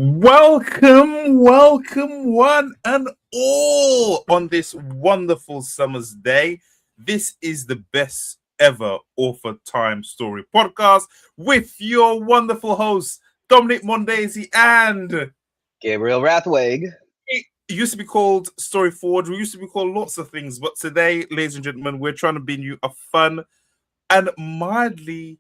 Welcome, one and all, on this wonderful summer's day. This is the best ever Author Time Story podcast with your wonderful hosts, Dominique, Mondesir, and Gabriel Rathweg. it used to be called Story Forge. We used to be called lots of things, but today, ladies and gentlemen, we're trying to bring you a fun and mildly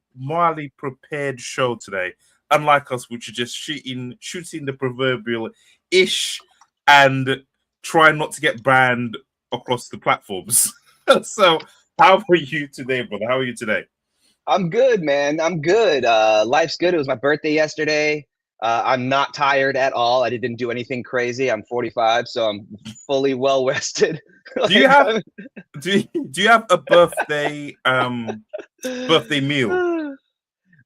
prepared show today. Unlike us, which are just shooting the proverbial ish and try not to get banned across the platforms. So, how are you today, brother? How are you today? I'm good, man. I'm good. Life's good. It was my birthday yesterday. I'm not tired at all. I didn't do anything crazy. I'm 45, so I'm fully well rested. Do you have do you have a birthday meal?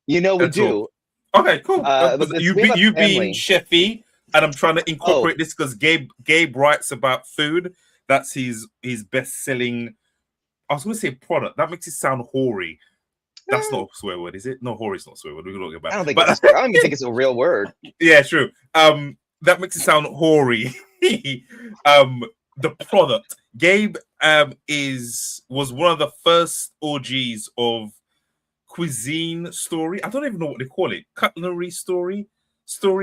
You know we do. All? Okay, cool. You being chefy, and I'm trying to incorporate this because Gabe writes about food. That's his best-selling. I was going to say product. That makes it sound hoary. That's not a swear word, is it? No, hoary is not a swear word. We're talking about. I don't even think it's a real word. Yeah, true. That makes it sound hoary. The product. Gabe was one of the first OGs of cuisine story. I don't even know what they call it. Culinary story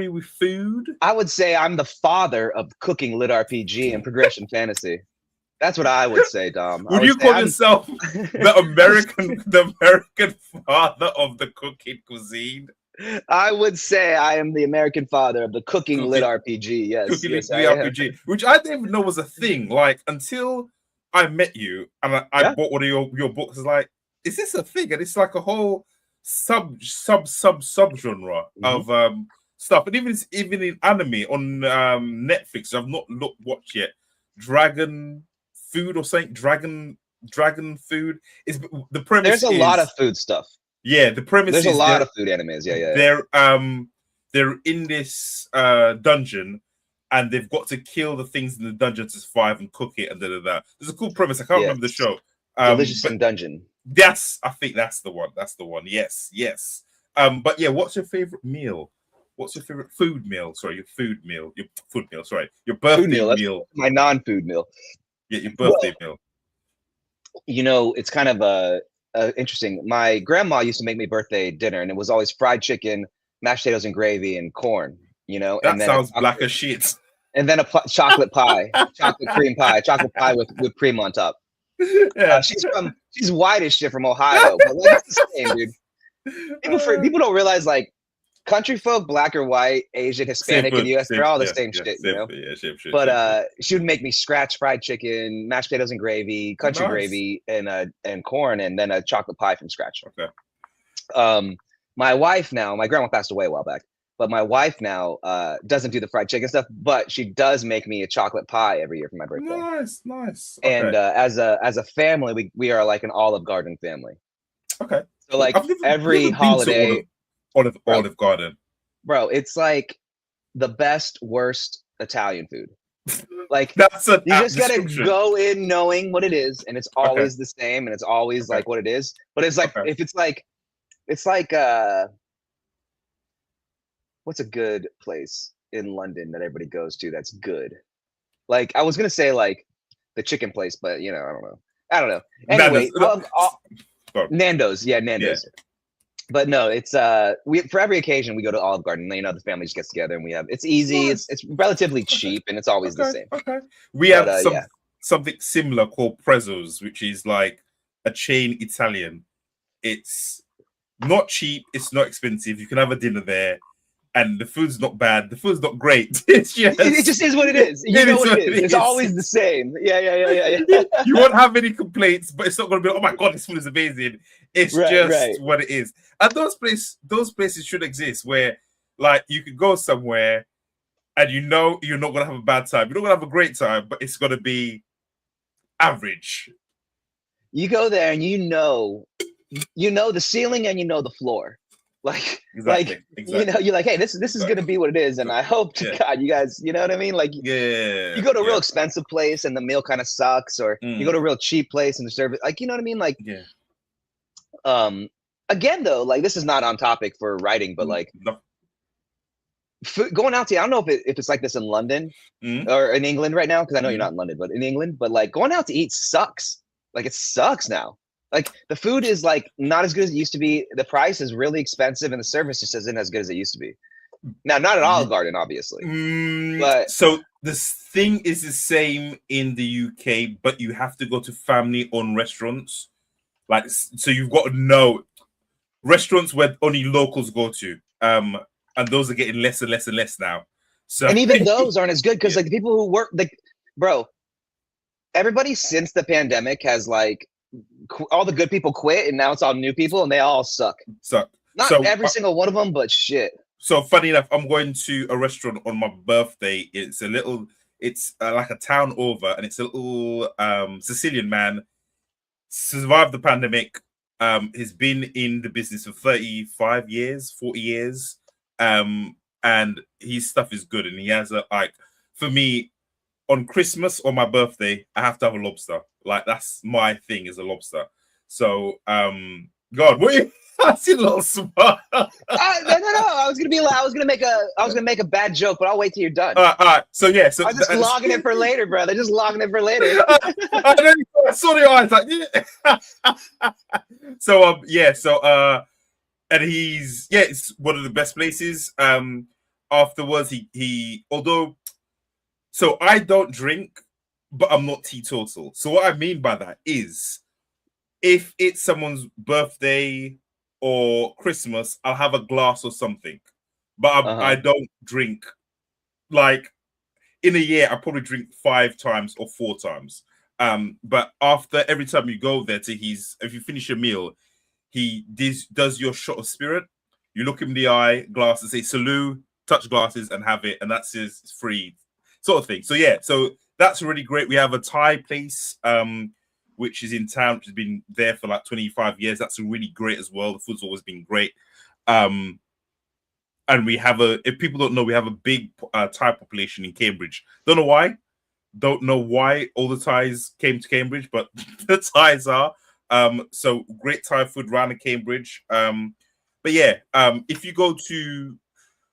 with food. I would say I'm the father of cooking lit RPG and progression fantasy. That's what I would say, Dom. Would you call yourself the American father of the cooking cuisine? I would say I am the American father of the cooking lit RPG. Yes, cooking lit RPG, which I didn't even know was a thing. Like until I met you and I bought one of your books. Like, is this a thing? And it's like a whole sub genre of stuff. And even in anime on Netflix, I've not watched yet. Dragon food or something. Dragon food is the premise. There's a lot of food stuff. Yeah, the premise. There's a lot of food animes. Yeah. They're in this dungeon, and they've got to kill the things in the dungeon to survive and cook it and da. There's a cool premise. I can't remember the show. Delicious in Dungeon. I think that's the one. Yes. But yeah, what's your favorite meal? What's your favorite food meal? Sorry, your food meal. Sorry, your birthday meal. My non-food meal. Yeah, your birthday meal. You know, it's kind of interesting. My grandma used to make me birthday dinner, and it was always fried chicken, mashed potatoes and gravy, and corn. You know, that sounds black as shit. And then a chocolate pie, chocolate pie with cream on top. Yeah. She's white as shit from Ohio, but like, it's the same, dude. People don't realize, like, country folk, black or white, Asian, Hispanic, and US, they're all the same shit, you know. But she would make me scratch fried chicken, mashed potatoes and gravy, country gravy, and corn, and then a chocolate pie from scratch. Okay. My wife now, my grandma passed away a while back, but my wife now doesn't do the fried chicken stuff, but she does make me a chocolate pie every year for my birthday. Nice. Okay. And as a family, we are like an Olive Garden family. Okay. So like every holiday, Olive Garden, bro, it's like the best worst Italian food. Like you just gotta go in knowing what it is, and it's always the same, and it's always like what it is. But it's like if it's like what's a good place in London that everybody goes to that's good? Like I was gonna say like the chicken place, but you know, I don't know. Anyway, Nando's. Yeah, Nando's. Yeah. But no, it's for every occasion we go to Olive Garden. You know, the family just gets together and it's easy. Nice. It's relatively cheap and it's always the same. Okay. We have something similar called Prezzo's, which is like a chain Italian. It's not cheap. It's not expensive. You can have a dinner there. And the food's not bad. The food's not great. It just is what it is. You know what it is. It's always the same. Yeah. You won't have any complaints, but it's not going to be, oh my God, this food is amazing. It's just what it is. And those places should exist where, like, you could go somewhere and you know you're not going to have a bad time. You're not going to have a great time, but it's going to be average. You go there and you know the ceiling and you know the floor. Like, exactly. You know, you're like, hey, this is gonna be what it is, and I hope to God you guys, you know what I mean? Like, you go to a real expensive place and the meal kind of sucks, or you go to a real cheap place and the service, like, you know what I mean? Like, again though, like this is not on topic for writing, but like, food, going out to eat, I don't know if it's like this in London or in England right now, because I know you're not in London, but in England, but like going out to eat sucks. Like it sucks now. Like the food is like not as good as it used to be. The price is really expensive, and the service just isn't as good as it used to be. Now, not at Olive Garden, obviously. But so this thing is the same in the UK, but you have to go to family-owned restaurants. Like, so you've got to know restaurants where only locals go to. And those are getting less and less and less now. So, and even those aren't as good because like the people who work, like, bro, everybody since the pandemic has like all the good people quit, and now it's all new people, and they all suck. Not every single one of them, but shit. So funny enough, I'm going to a restaurant on my birthday. It's like a town over, and it's a little Sicilian man, survived the pandemic. He's been in the business for 35 years, 40 years. And his stuff is good. And he has for me, on Christmas or my birthday, I have to have a lobster. Like that's my thing, is a lobster. So, God, what you? I see a little smart. No. I was gonna make a bad joke, but I'll wait till you're done. All right. So yeah. So I'm just logging it for later, bro. They're just logging it for later. I saw the eyes like, yeah. So yeah. So and it's one of the best places. Afterwards, he although, so I don't drink, but I'm not teetotal. So what I mean by that is, if it's someone's birthday or Christmas, I'll have a glass or something, but I don't drink. Like in a year, I probably drink 5 times or 4 times. But after every time you go there if you finish your meal, he does your shot of spirit. You look him in the eye, glass, and say salute, touch glasses, and have it, and that's his free sort of thing. So yeah, so that's really great. We have a Thai place, which is in town, which has been there for like 25 years. That's really great as well. The food's always been great. And we have if people don't know, we have a big Thai population in Cambridge. Don't know why all the Thais came to Cambridge, but the Thais are. So great Thai food around in Cambridge. But yeah, if you go to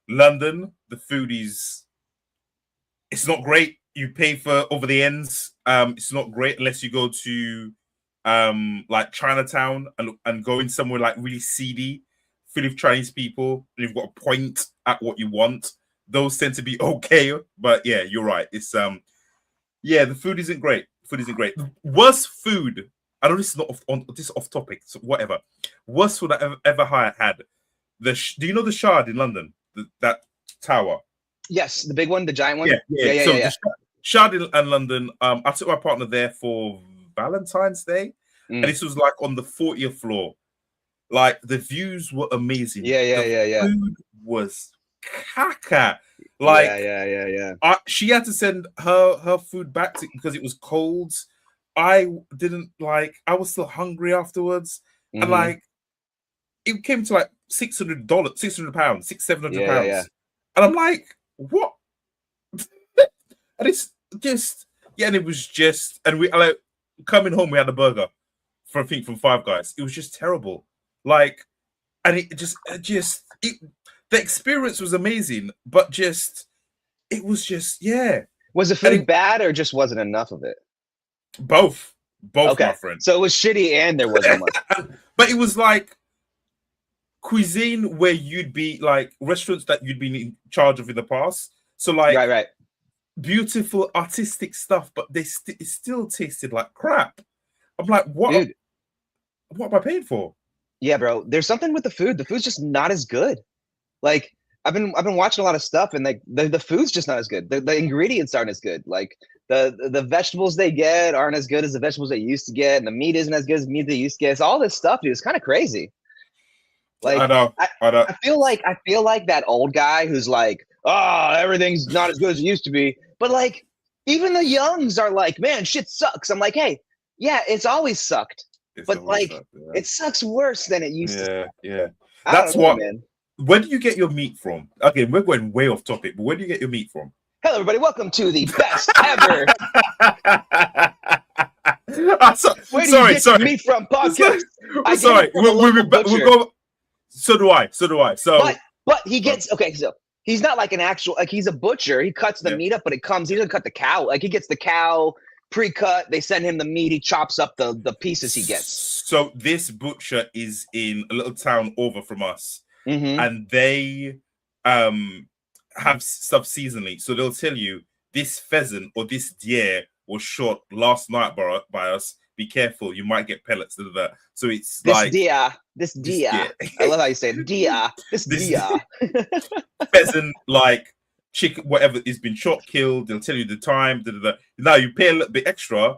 London, the food it's not great. You pay for over the ends. It's not great unless you go to like Chinatown and go in somewhere like really seedy, full of Chinese people, and you've got to point at what you want. Those tend to be okay, but yeah, you're right. It's yeah, the food isn't great. Worst food. I know this is not off topic, so whatever. Worst food I ever had. Do you know the Shard in London? That tower. Yes, the big one, the giant one. Yeah. The Shard in London. I took my partner there for Valentine's Day, and this was like on the 40th floor. Like the views were amazing. Yeah. Food was caca. Like yeah. She had to send her food back because it was cold. I didn't like. I was still hungry afterwards, and like it came to like $600, £600, £700, and I'm like, what? And it's just and it was just, and we like coming home. We had a burger from Five Guys. It was just terrible. Like, and it just the experience was amazing, but it was just Was the food bad or just wasn't enough of it? Both, okay. My friend. So it was shitty and there wasn't much. But it was like cuisine where you'd be like restaurants that you'd been in charge of in the past. So like right. Beautiful artistic stuff, but it still tasted like crap. I'm like, what? Dude. What am I paying for? Yeah, bro. There's something with the food. The food's just not as good. Like I've been watching a lot of stuff, and like the food's just not as good. The ingredients aren't as good. Like the vegetables they get aren't as good as the vegetables they used to get, and the meat isn't as good as the meat they used to get. It's all this stuff, dude. It's kind of crazy. Like I know. I feel like that old guy who's like, oh, everything's not as good as it used to be. But like, even the youngs are like, man, shit sucks. I'm like, hey, yeah, it's always sucked. But like, it sucks worse than it used to. Yeah. That's what. Man. Where do you get your meat from? Okay, we're going way off topic, but where do you get your meat from? Hello, everybody. Welcome to the best ever. Where do you get your meat from? Podcast. We'll go. So do I. So but he gets okay. So he's not like an actual, like he's a butcher. He cuts the meat up, but he doesn't cut the cow. Like he gets the cow pre-cut. They send him the meat. He chops up the pieces he gets. So this butcher is in a little town over from us, and they have stuff seasonally. So they'll tell you this pheasant or this deer was shot last night by us. Be careful, you might get pellets. So it's this like this deer. I love how you say it. Deer. This deer. Pheasant, like chicken, whatever has been shot, killed. They'll tell you the time. Now you pay a little bit extra,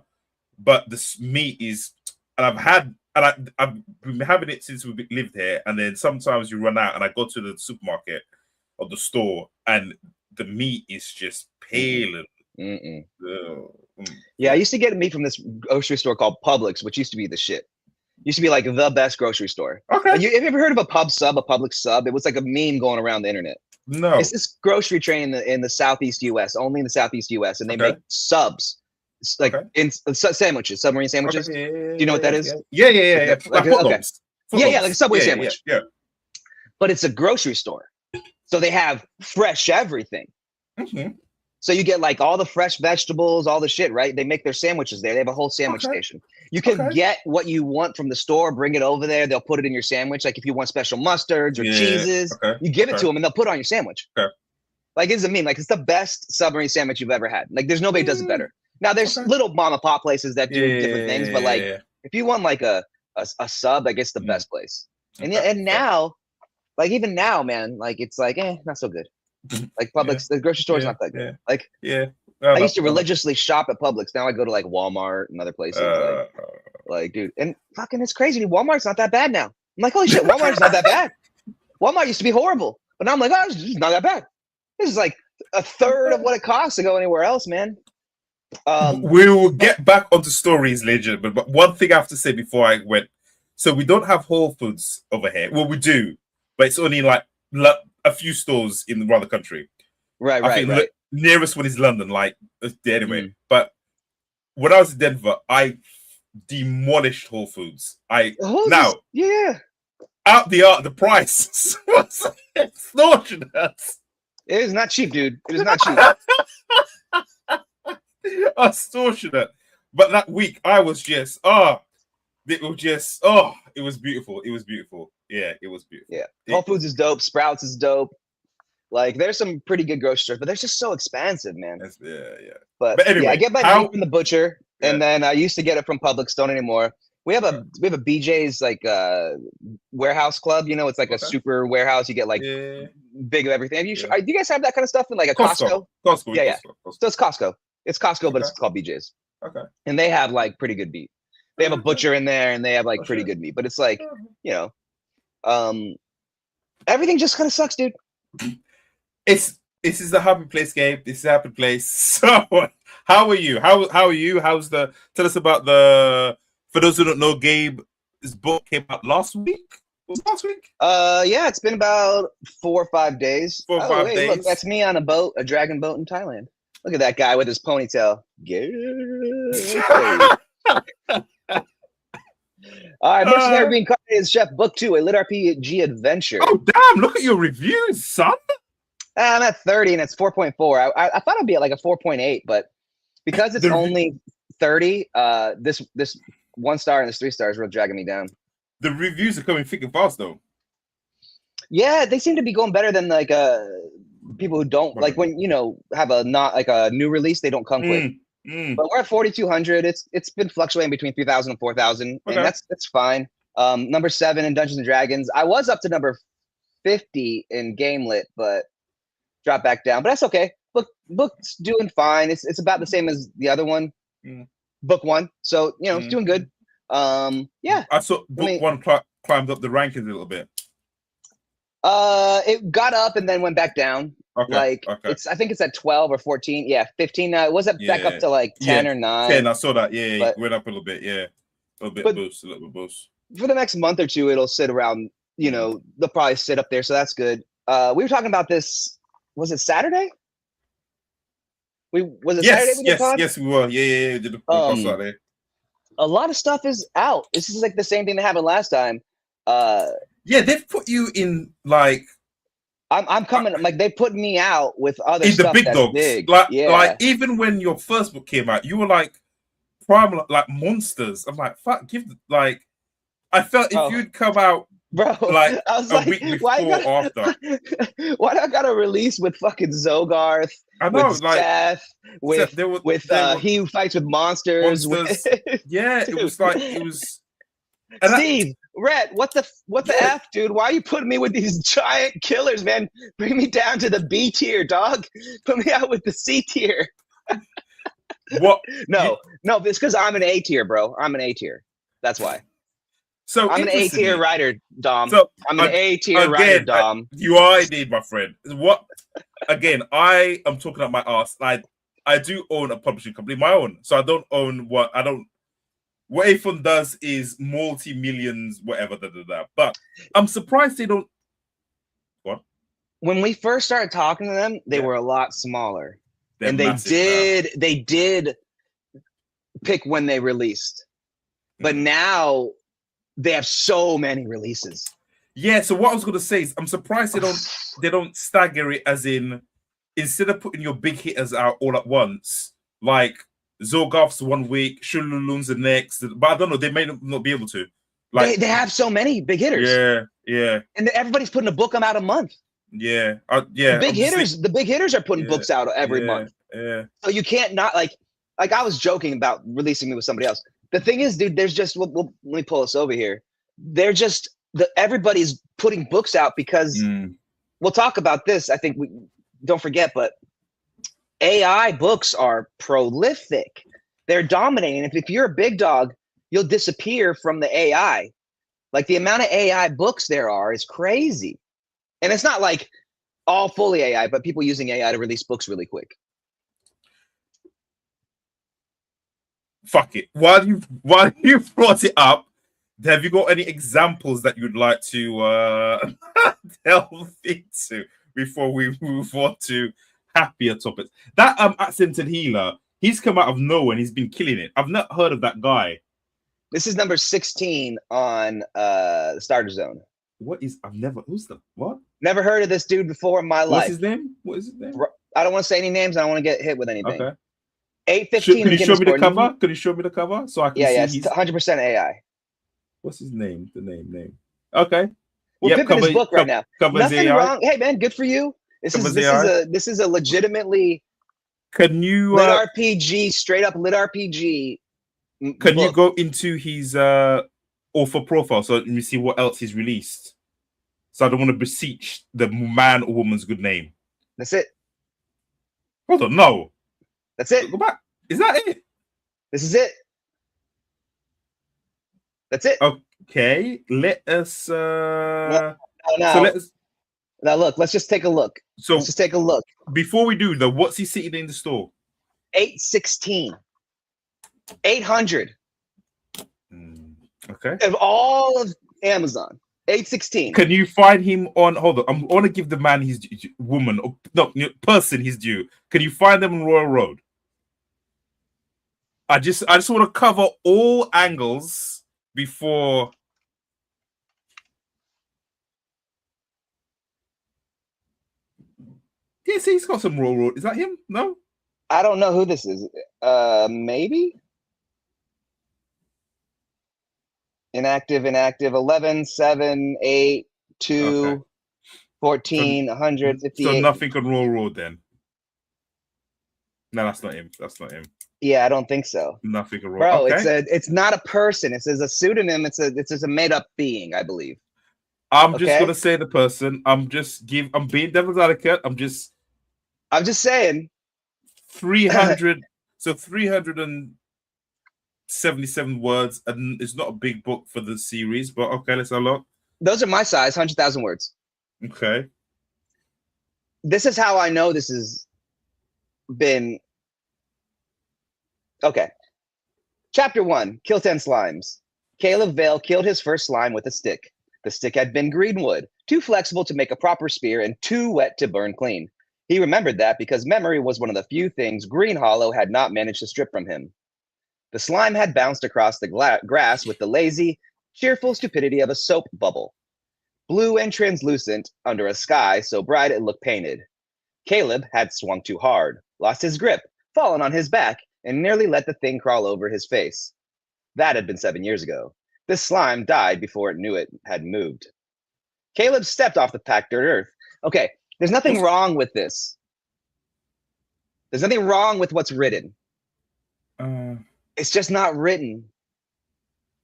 but the meat is. And I've been having it since we lived here. And then sometimes you run out, and I go to the supermarket or the store, and the meat is just pale and. Yeah, I used to get meat from this grocery store called Publix, which used to be the shit. Used to be like the best grocery store. Okay. Have you ever heard of a Publix sub? It was like a meme going around the internet. No. It's this grocery chain in the Southeast US, only in the Southeast US, and they make subs. It's like in sandwiches, submarine sandwiches. Okay. Do you know what that is? Yeah. Like a Subway sandwich. Yeah. But it's a grocery store. So they have fresh everything. So you get like all the fresh vegetables, all the shit, right? They make their sandwiches there. They have a whole sandwich station. You can get what you want from the store, bring it over there. They'll put it in your sandwich. Like if you want special mustards or cheeses, you give it to them and they'll put it on your sandwich. Like it's a meme. Like it's the best submarine sandwich you've ever had. Like there's nobody does it better. Now there's little mom and pop places that do different things, but like if you want like a sub, like it's the best place. And now, like even now, man, like it's like not so good. Like Publix, the grocery store is not that good. Like I used to religiously shop at Publix. Now I go to like Walmart and other places. Like, dude, and fucking it's crazy. Walmart's not that bad now. I'm like, holy shit, Walmart's not that bad. Walmart used to be horrible, but now I'm like, oh, it's not that bad. This is like a third of what it costs to go anywhere else, man. We will get back onto stories later, but one thing I have to say before I went. So we don't have Whole Foods over here. Well, we do, but it's only like a few stores around the country. Right. Nearest one is London, like anyway. But when I was in Denver, I demolished Whole Foods. Out the price was extortionate. It is not cheap, dude. It is not cheap. Extortionate. But that week, I was just it was beautiful. It was beautiful. Yeah, it was beautiful. Yeah, Whole Foods is dope. Sprouts is dope. Like, there's some pretty good grocery stores, but they're just so expensive, man. Yeah. But anyway, I get my meat from the butcher, and then I used to get it from Publix. Don't anymore. We have a BJ's like warehouse club. You know, it's like a super warehouse. You get like big of everything. Do you guys have that kind of stuff in like a Costco? Costco. Yeah. So it's Costco. It's Costco, but it's called BJ's. Okay. And they have like pretty good meat. They have a butcher in there, and they have like pretty good meat. But it's like, everything just kind of sucks, dude. This is a happy place, Gabe. This is a happy place. So, how are you? How are you? Tell us about for those who don't know, Gabe's book came out last week. Was it last week? Yeah, it's been about 4 or 5 days. 4 or 5 days. Look, that's me on a dragon boat in Thailand. Look at that guy with his ponytail. All right, Mercenary Reincarnated is Chef Book 2, a lit RPG adventure. Oh, damn, look at your reviews, son. I'm at 30 and it's 4.4. I thought it'd be at like a 4.8, but because it's only 30, this 1 star and this 3 stars really dragging me down. The reviews are coming thick and fast, though. Yeah, they seem to be going better than like people who don't like when have a new release. They don't come quick. But we're at 4,200. It's been fluctuating between 3,000 and 4,000, and that's fine. Number 7 in Dungeons and Dragons. I was up to number 50 in Gamelit, but dropped back down. But that's okay. Book's doing fine. It's about the same as the other one, Book 1. So it's doing good. Yeah. I saw Book 1 climbed up the rankings a little bit. It got up and then went back down. I think it's at 12 or 14. Yeah, 15 now. It was back up to like 10 or 9. 10, I saw that. Yeah, it went up a little bit. Yeah. A little bit boost. For the next month or two, it'll sit around, they'll probably sit up there. So that's good. We were talking about this. Was it Saturday? Saturday? Yes, we were. Yeah. We did the podcast Saturday. A lot of stuff is out. This is like the same thing that happened last time. Yeah, they've put you in like I'm coming. Like they put me out with other in the stuff big that's dogs. big. Like even when your first book came out, you were like prime, like monsters. I'm like, fuck, like. I felt if you'd come out, bro, like I was a like, week before or after. Why do I got to release with fucking Zogarth? I know, with like Seth, with he who fights with monsters. Yeah, dude. It was like it was. Steve, Rhett, what the F, dude? Why are you putting me with these giant killers, man? Bring me down to the B tier, dog. Put me out with the C tier. What? No, it's because I'm an A tier, bro. I'm an A tier. That's why. So I'm an A tier writer, Dom. So I'm an A tier writer, Dom. You are indeed, my friend. What? Again, I am talking up my ass. Like I do own a publishing company, my own. So I don't own what Afon does is multi-millions, whatever. But I'm surprised they don't. What? When we first started talking to them, they were a lot smaller, and they did pick when they released, but now. They have so many releases. Yeah, so what I was going to say is I'm surprised they don't stagger it, as in instead of putting your big hitters out all at once, like Zogarth's 1 week, Shululun's the next, but I don't know, they may not be able to. Like they have so many big hitters. Yeah. And everybody's putting a book out a month. Yeah. The big hitters are putting books out every month. Yeah. So you can't not like I was joking about releasing me with somebody else. The thing is, dude, there's just let me pull us over here. They're just everybody's putting books out because we'll talk about this. I think we don't forget, but AI books are prolific. They're dominating. If you're a big dog, you'll disappear from the AI. Like the amount of AI books there are is crazy. And it's not like all fully AI, but people using AI to release books really quick. Fuck it. While you brought it up, have you got any examples that you'd like to delve into before we move on to happier topics? That accented healer, he's come out of nowhere and he's been killing it. I've not heard of that guy. This is number 16 on the Starter Zone. Who's the what? Never heard of this dude before in my life. What's his name? What is his name? I don't want to say any names. I don't want to get hit with anything. Okay. 815. Can you show me the cover? Can you show me the cover so I can see? Yeah, it's 100% AI. What's his name? The name. Okay. We're pimping his book right now. Nothing AI. Wrong. Hey man, good for you. This is a legitimately can you lit RPG, straight up lit RPG. Can you go into his author profile so let me see what else he's released? So I don't want to beseech the man or woman's good name. That's it. Hold on, no. That's it. Go back. Is that it? This is it. That's it. Okay. Let us now look, let's just take a look. So let's just take a look. Before we do though, what's he sitting in the store? 816. 800. Okay. Of all of Amazon. 816. Can you find him on? Hold on, I want to give the man his person his due. Can you find them on Royal Road? I just want to cover all angles before. Yeah, see, he's got some Royal Road. Is that him? No, I don't know who this is. Maybe. Inactive. 11, 7, 8, 2, okay. 14, 158. So nothing on Royal Road then. No, that's not him. Yeah, I don't think so. Nothing on Royal. Bro, okay. it's not a person. It says a pseudonym. It's a made up being, I believe. I'm just gonna say the person. I'm being devil's advocate. I'm just saying. 300. So 377 words, and it's not a big book for the series, but okay, let's have a look. Those are my size, 100,000 words. Okay. This is how I know this has been. Okay. Chapter 1, Kill 10 Slimes. Caleb Vale killed his first slime with a stick. The stick had been greenwood, too flexible to make a proper spear and too wet to burn clean. He remembered that because memory was one of the few things Green Hollow had not managed to strip from him. The slime had bounced across the grass with the lazy, cheerful stupidity of a soap bubble. blue and translucent under a sky so bright it looked painted. Caleb had swung too hard, lost his grip, fallen on his back, and nearly let the thing crawl over his face. That had been 7 years ago. This slime died before it knew it had moved. Caleb stepped off the packed dirt earth. Okay, there's nothing wrong with this. There's nothing wrong with what's written. It's just not written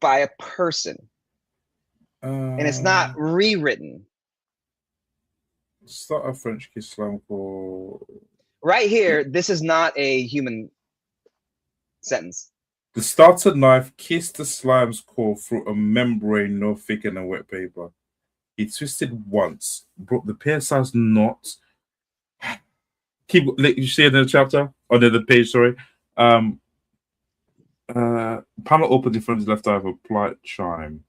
by a person. And it's not rewritten. Start a French kiss slime for... Right here, this is not a human sentence. The starter knife kissed the slime's core through a membrane no thicker than wet paper. He twisted once, brought the pear-sized knot. You see it in the chapter? Or the page, sorry. Panel opened in front of his left eye with a polite chime.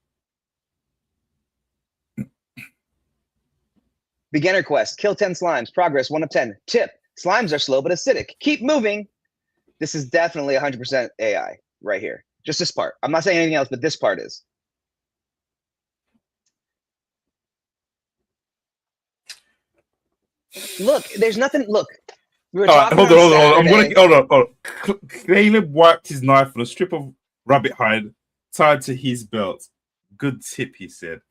Beginner quest. Kill 10 slimes. Progress 1 of 10. Tip. Slimes are slow but acidic. Keep moving. This is definitely 100% AI right here. Just this part. I'm not saying anything else, but this part is. Look, there's nothing. Look. We were talking hold on. Caleb wiped his knife on a strip of rabbit hide tied to his belt. Good tip, he said.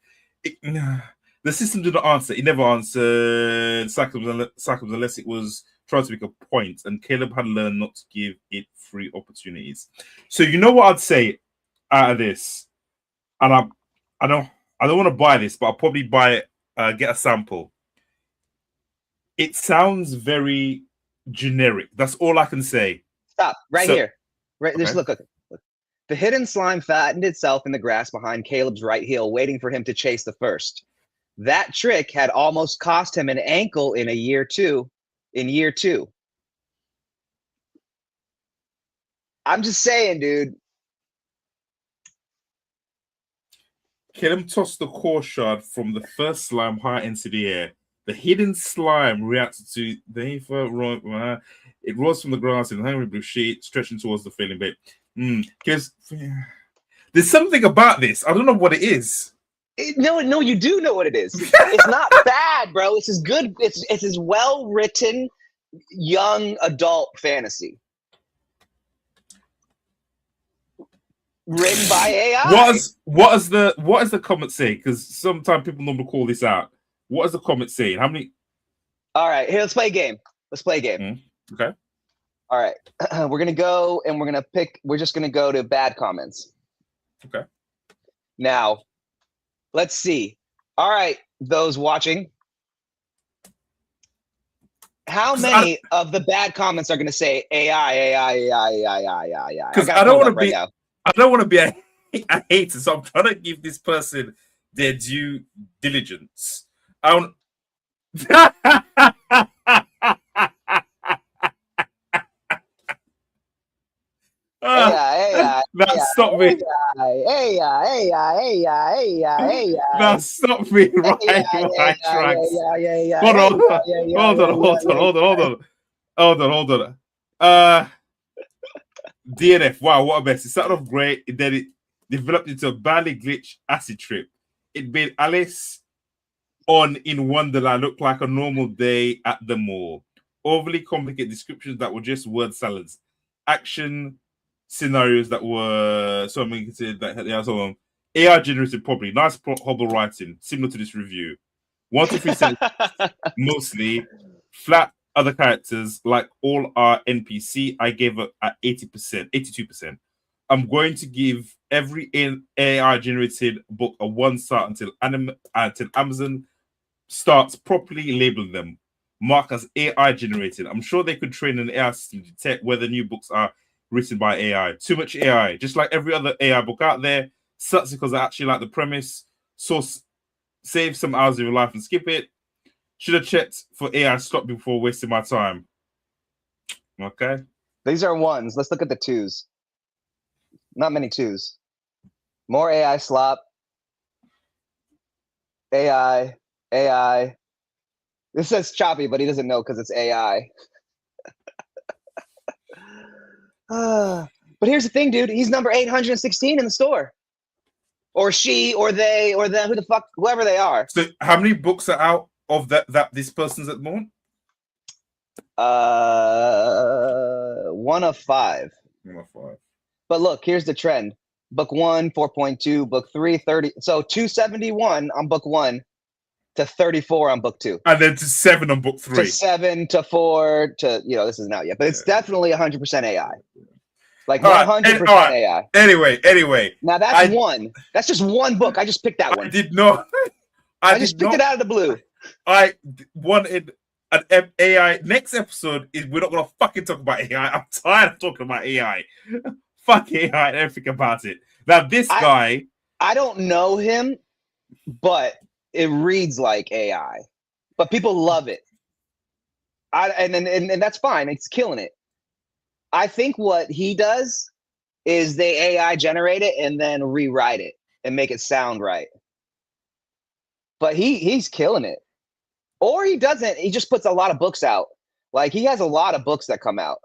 The system did not answer. It never answered cycles unless it was trying to make a point, and Caleb had learned not to give it free opportunities. So you know what I'd say out of this, and I don't want to buy this, but I'll probably buy it, get a sample. It sounds very generic. That's all I can say. Stop right here. Right, okay. Just look. The hidden slime fattened itself in the grass behind Caleb's right heel, waiting for him to chase the first. That trick had almost cost him an ankle in year two. I'm just saying, dude. Caleb tossed the core shard from the first slime high into the air. The hidden slime reacted to the it rose from the grass in a hungry blue sheet, stretching towards the failing bait. Because there's something about this. I don't know what it is. No, you do know what it is. It's not bad, bro. It's as good. It's as well written, young adult fantasy, written by AI. What is the comment say? Because sometimes people normally call this out. What is the comment saying? How many? All right, here, let's play a game. Okay. All right, we're gonna go and we're gonna pick. We're just gonna go to bad comments. Okay. Now. Let's see. All right, those watching. How many of the bad comments are going to say AI? Because I don't want to be. I don't want to be a hater, so I'm trying to give this person their due diligence. Stop me. Now stop me right in my tracks. Hold on. DNF. Wow, what a mess. It started off great, and then it developed into a badly glitched acid trip. It made Alice in Wonderland look like a normal day at the mall. Overly complicated descriptions that were just word salads. Action scenarios that were something considered that AI generated probably nice hobble writing, similar to this review. 1 to 3 sentences, mostly flat. Other characters, like all our NPC, I gave it at 80%, 82%. I'm going to give every AI generated book a 1 star until Amazon starts properly labeling them, marked as AI generated. I'm sure they could train an AI system to detect whether new books are written by AI. Too much AI, just like every other AI book out there. Sucks because I actually like the premise. So save some hours of your life and skip it. Should have checked for AI stop before wasting my time. Okay. These are 1s. Let's look at the 2s. Not many 2s. More AI slop. AI. This says choppy, but he doesn't know because it's AI. But here's the thing, dude. He's number 816 in the store. or she, or they, or them, who the fuck, whoever they are. So, how many books are out of that this person's at the moment? 1 of 5. 1 of 5. But look, here's the trend. Book 1, 4.2. Book 3, 30. So 271 on book 1 to 34 on book 2. And then to 7 on book 3. To 7 to 4 to, this isn't out yet. But it's definitely 100% AI. Like 100% AI. Anyway. Now that's one. That's just one book. I just picked that one. I did not. I just picked it out of the blue. I wanted an AI. Next episode is we're not gonna fucking talk about AI. I'm tired of talking about AI. Fuck AI and everything about it. Now this guy, I don't know him, but it reads like AI. But people love it. And that's fine. It's killing it. I think what he does is they AI generate it and then rewrite it and make it sound right. But he's killing it. Or he doesn't. He just puts a lot of books out. Like he has a lot of books that come out.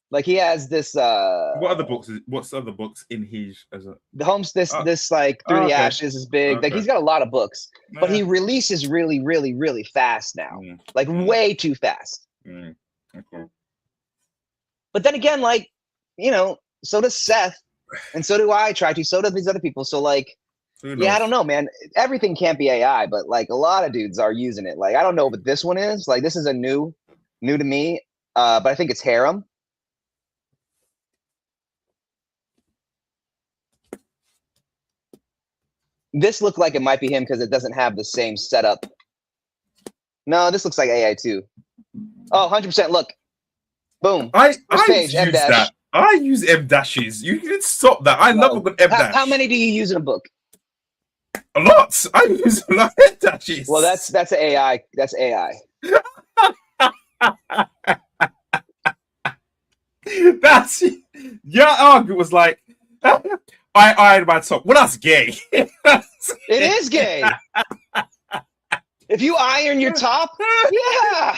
Like he has this. What other books? What's other books in his? The Homes. This like Through the Ashes is big. Okay. Like he's got a lot of books, but he releases really, really, really fast now. Like way too fast. Okay. But then again, like so does Seth, and so do I. Try to. So do these other people. So like. Yeah, I don't know, man. Everything can't be AI, but like a lot of dudes are using it. Like I don't know what this one is. Like this is a new to me. But I think it's harem. This looked like it might be him because it doesn't have the same setup. No, this looks like AI too. Oh, 100%. Look. Boom. I use that. I use M dashes. You can stop that. I love a good M dash. How many do you use in a book? A lot. I use a lot of dashes. Well, that's AI. That's AI. That's your argument was like I ironed my top. Well, that's gay. It is gay. If you iron your top, yeah.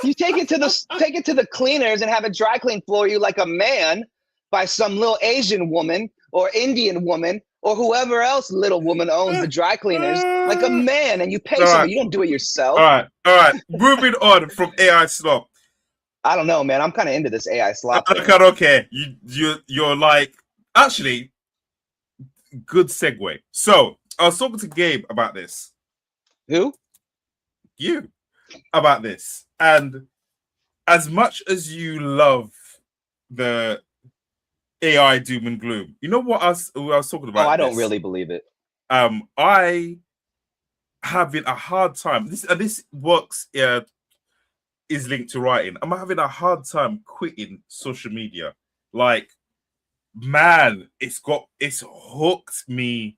You take it to the cleaners and have it dry clean for you like a man by some little Asian woman or Indian woman or whoever else little woman owns the dry cleaners like a man, and you pay someone. You don't do it yourself. All right. Moving on from AI slop. I don't know, man. I'm kind of into this AI slop. Okay. You're like actually good segue. So I was talking to Gabe about this. Who? You about this. And as much as you love the AI doom and gloom, you know what I was talking about? Oh, I don't really believe it. I having a hard time. This works is linked to writing. I'm having a hard time quitting social media. Like, man, it's hooked me.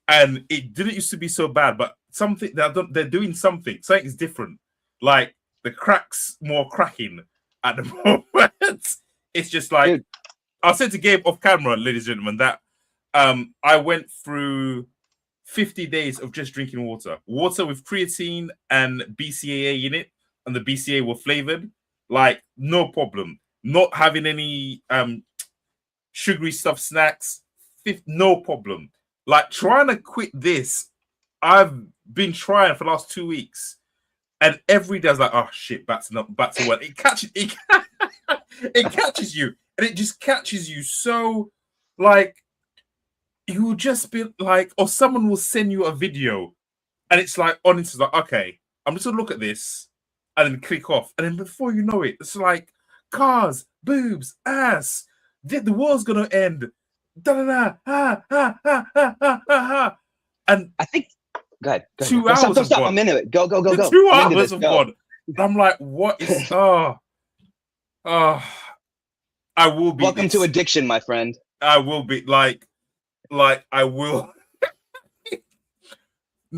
And it didn't used to be so bad, but they're doing something. Something is different. Like the cracks more cracking at the moment. It's just like, dude. I said to Gabe off camera, ladies and gentlemen, that I went through 50 days of just drinking water with creatine and BCAA in it, and the BCAA were flavored. Like no problem. Not having any sugary stuff snacks. No problem. Like trying to quit this, I've been trying for the last 2 weeks, and every day I was like, "Oh shit, back to work." It catches you, and it just catches you. So, like, you will just be like, or someone will send you a video, and it's like, honestly, like, okay, I'm just gonna look at this, and then click off, and then before you know it, it's like cars, boobs, ass. The world's gonna end. Da da da and I think go ahead. 2 hours don't stop. I'm into it. Go. 2 hours of gone. I'm like, what is I will be. Welcome to addiction, my friend. I will be like I will.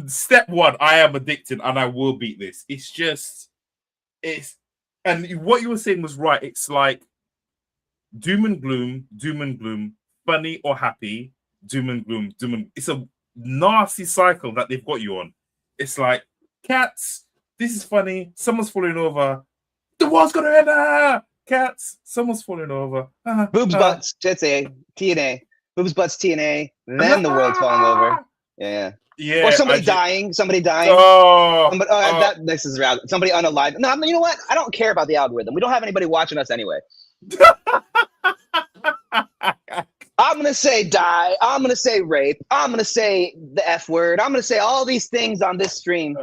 Step 1, I am addicted and I will beat this. And what you were saying was right. It's like doom and gloom, funny or happy, doom and gloom. It's a nasty cycle that they've got you on. It's like cats, this is funny, someone's falling over, the world's gonna end. Cats, someone's falling over. Boobs, butts, tits, TNA. boobs, butts, TNA, then the world's falling over. Yeah. Yeah. Or somebody dying. Oh, this is rather somebody unalive. No, you know what? I don't care about the algorithm. We don't have anybody watching us anyway. I'm gonna say die. I'm gonna say rape. I'm gonna say the F word. I'm gonna say all these things on this stream.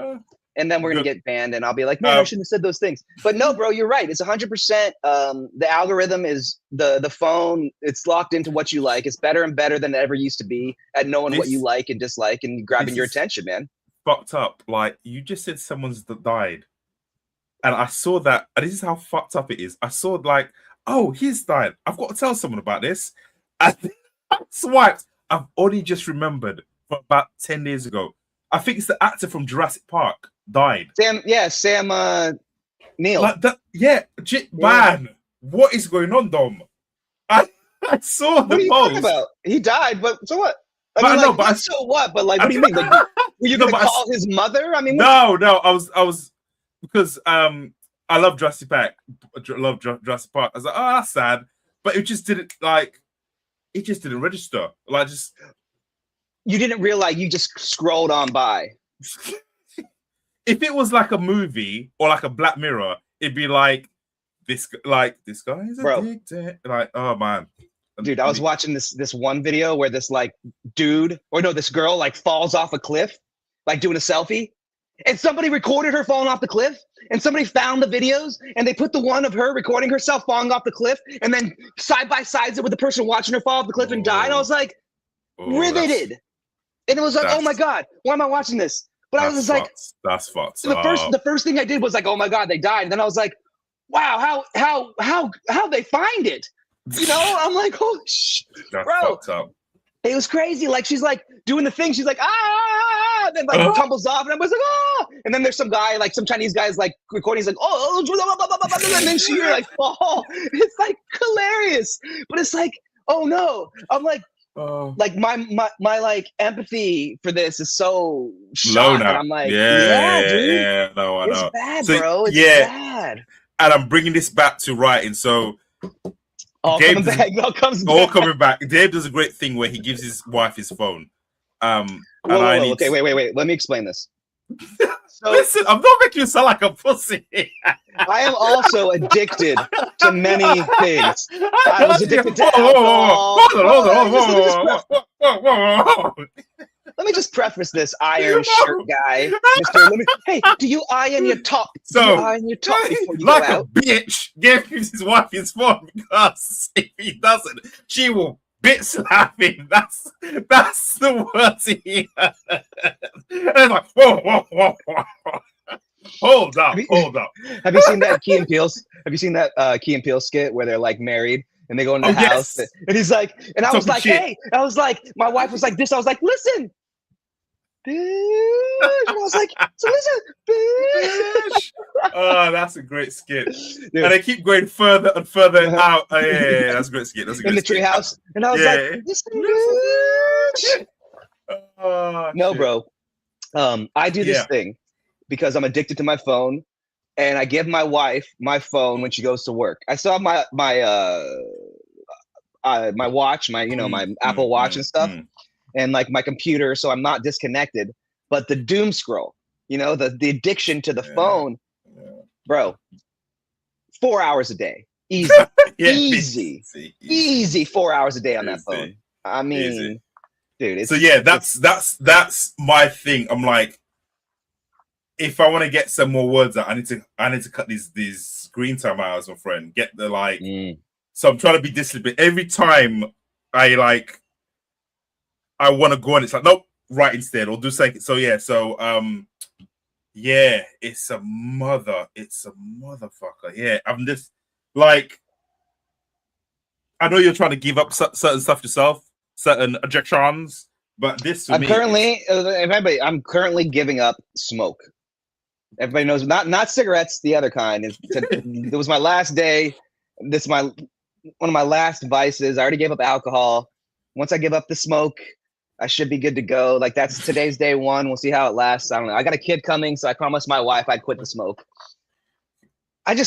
And then we're going to get banned, and I'll be like, man, I shouldn't have said those things. But no, bro, you're right. It's 100%. The algorithm is the phone. It's locked into what you like. It's better and better than it ever used to be at knowing what you like and dislike and grabbing your attention, man. Fucked up. Like, you just said someone's died. And I saw that. And this is how fucked up it is. I saw, like, oh, he's died. I've got to tell someone about this. And I swiped. I've only just remembered from about 10 years ago. I think it's the actor from Jurassic Park. Died. Sam Neill. Like that, man. What is going on, Dom? I saw the post. Talking about? He died, but so what? So what? But like, what do you mean? Like, were you gonna call his mother? I mean, no. I was because I love Jurassic Park. Jurassic Park. I was like, oh, that's sad, but it just didn't register. Like, just you didn't realize you just scrolled on by. If it was like a movie or like a Black Mirror, it'd be like this guy is addicted. Like, oh man, dude, I was watching this one video where this this girl like falls off a cliff, like doing a selfie, and somebody recorded her falling off the cliff, and somebody found the videos, and they put the one of her recording herself falling off the cliff, and then side by sides it with the person watching her fall off the cliff and die. And I was like, riveted, and it was like, oh my god, why am I watching this? But I was just like, that's fucked. The first thing I did was like, oh my god, they died. And then I was like, wow, how they find it? You know, I'm like, holy shit, bro. Fucked up. It was crazy. Like, she's like doing the thing. She's like, and then like tumbles off, and I was like, ah. And then there's some guy, like some Chinese guy's like recording. He's like, and then she like fall. It's like hilarious, but it's like, oh no. I'm like. Like my like empathy for this is so low now. I'm like, dude. No, I know. It's bad, bro. It's bad. And I'm bringing this back to writing. So all coming back. Gabe does a great thing where he gives his wife his phone. Wait. Let me explain this. So, listen, I'm not making you sound like a pussy. I am also addicted to many things. I was addicted to alcohol. Hold on. Let me just preface this, iron shirt guy. Hey, do you iron your top? Before you like go out? A bitch, Gabe gives his wife his phone because if he doesn't, she will bitch slap him. That's the words he has. And like, whoa. Hold up. Have you seen that Key and Peele? Have you seen that Key and Peele skit where they're like married and they go in the house and he's like, and I was like, hey, I was like, my wife was like this. I was like, listen, bitch. And I was like, so listen, bitch. Oh, that's a great skit. Dude. And they keep going further and further out. Oh, yeah, that's a great skit. That's a great in the treehouse. And I was like, listen, bitch. No, shit. Bro. I do this thing because I'm addicted to my phone, and I give my wife my phone when she goes to work. I still have my watch, my Apple Watch and stuff, and like my computer, so I'm not disconnected. But the doom scroll, the addiction to the phone, bro, 4 hours a day, easy, easy 4 hours a day on that phone. I mean, dude. That's my thing. I'm like, if I want to get some more words out, I need to cut these screen time hours, my friend. Get the like. So I'm trying to be disciplined. Every time I want to go on, it's like, nope, write instead or do something. So it's a motherfucker. Yeah, I'm just like, I know you're trying to give up certain stuff yourself, certain objections, but this I'm currently giving up smoke. Everybody knows, not cigarettes, the other kind. It was my last day. This is one of my last vices. I already gave up alcohol. Once I give up the smoke, I should be good to go. Like, that's today's day one. We'll see how it lasts. I don't know. I got a kid coming, so I promised my wife I'd quit the smoke. I'm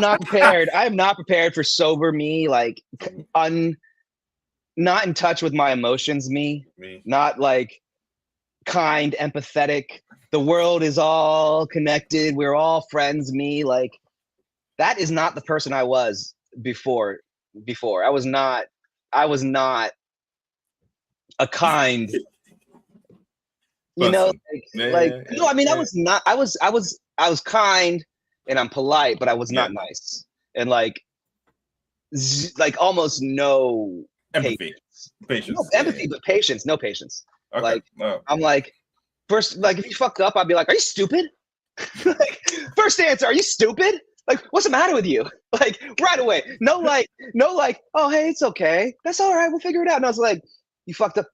not prepared. I am not prepared for sober me, like not in touch with my emotions, me. Not like kind, empathetic. The world is all connected. We're all friends, me. Like, that is not the person I was before. I was not a kind, you know, no, I mean, I was kind and I'm polite, but I was not nice. And like almost no empathy. Patience. No empathy, but patience, no patience. Okay. Like, I'm like, first, like, if you fuck up, I'd be like, are you stupid? Like, first answer, are you stupid? Like, what's the matter with you? Like, right away. No, like, oh, hey, it's okay. That's all right. We'll figure it out. And I was like, you fucked up.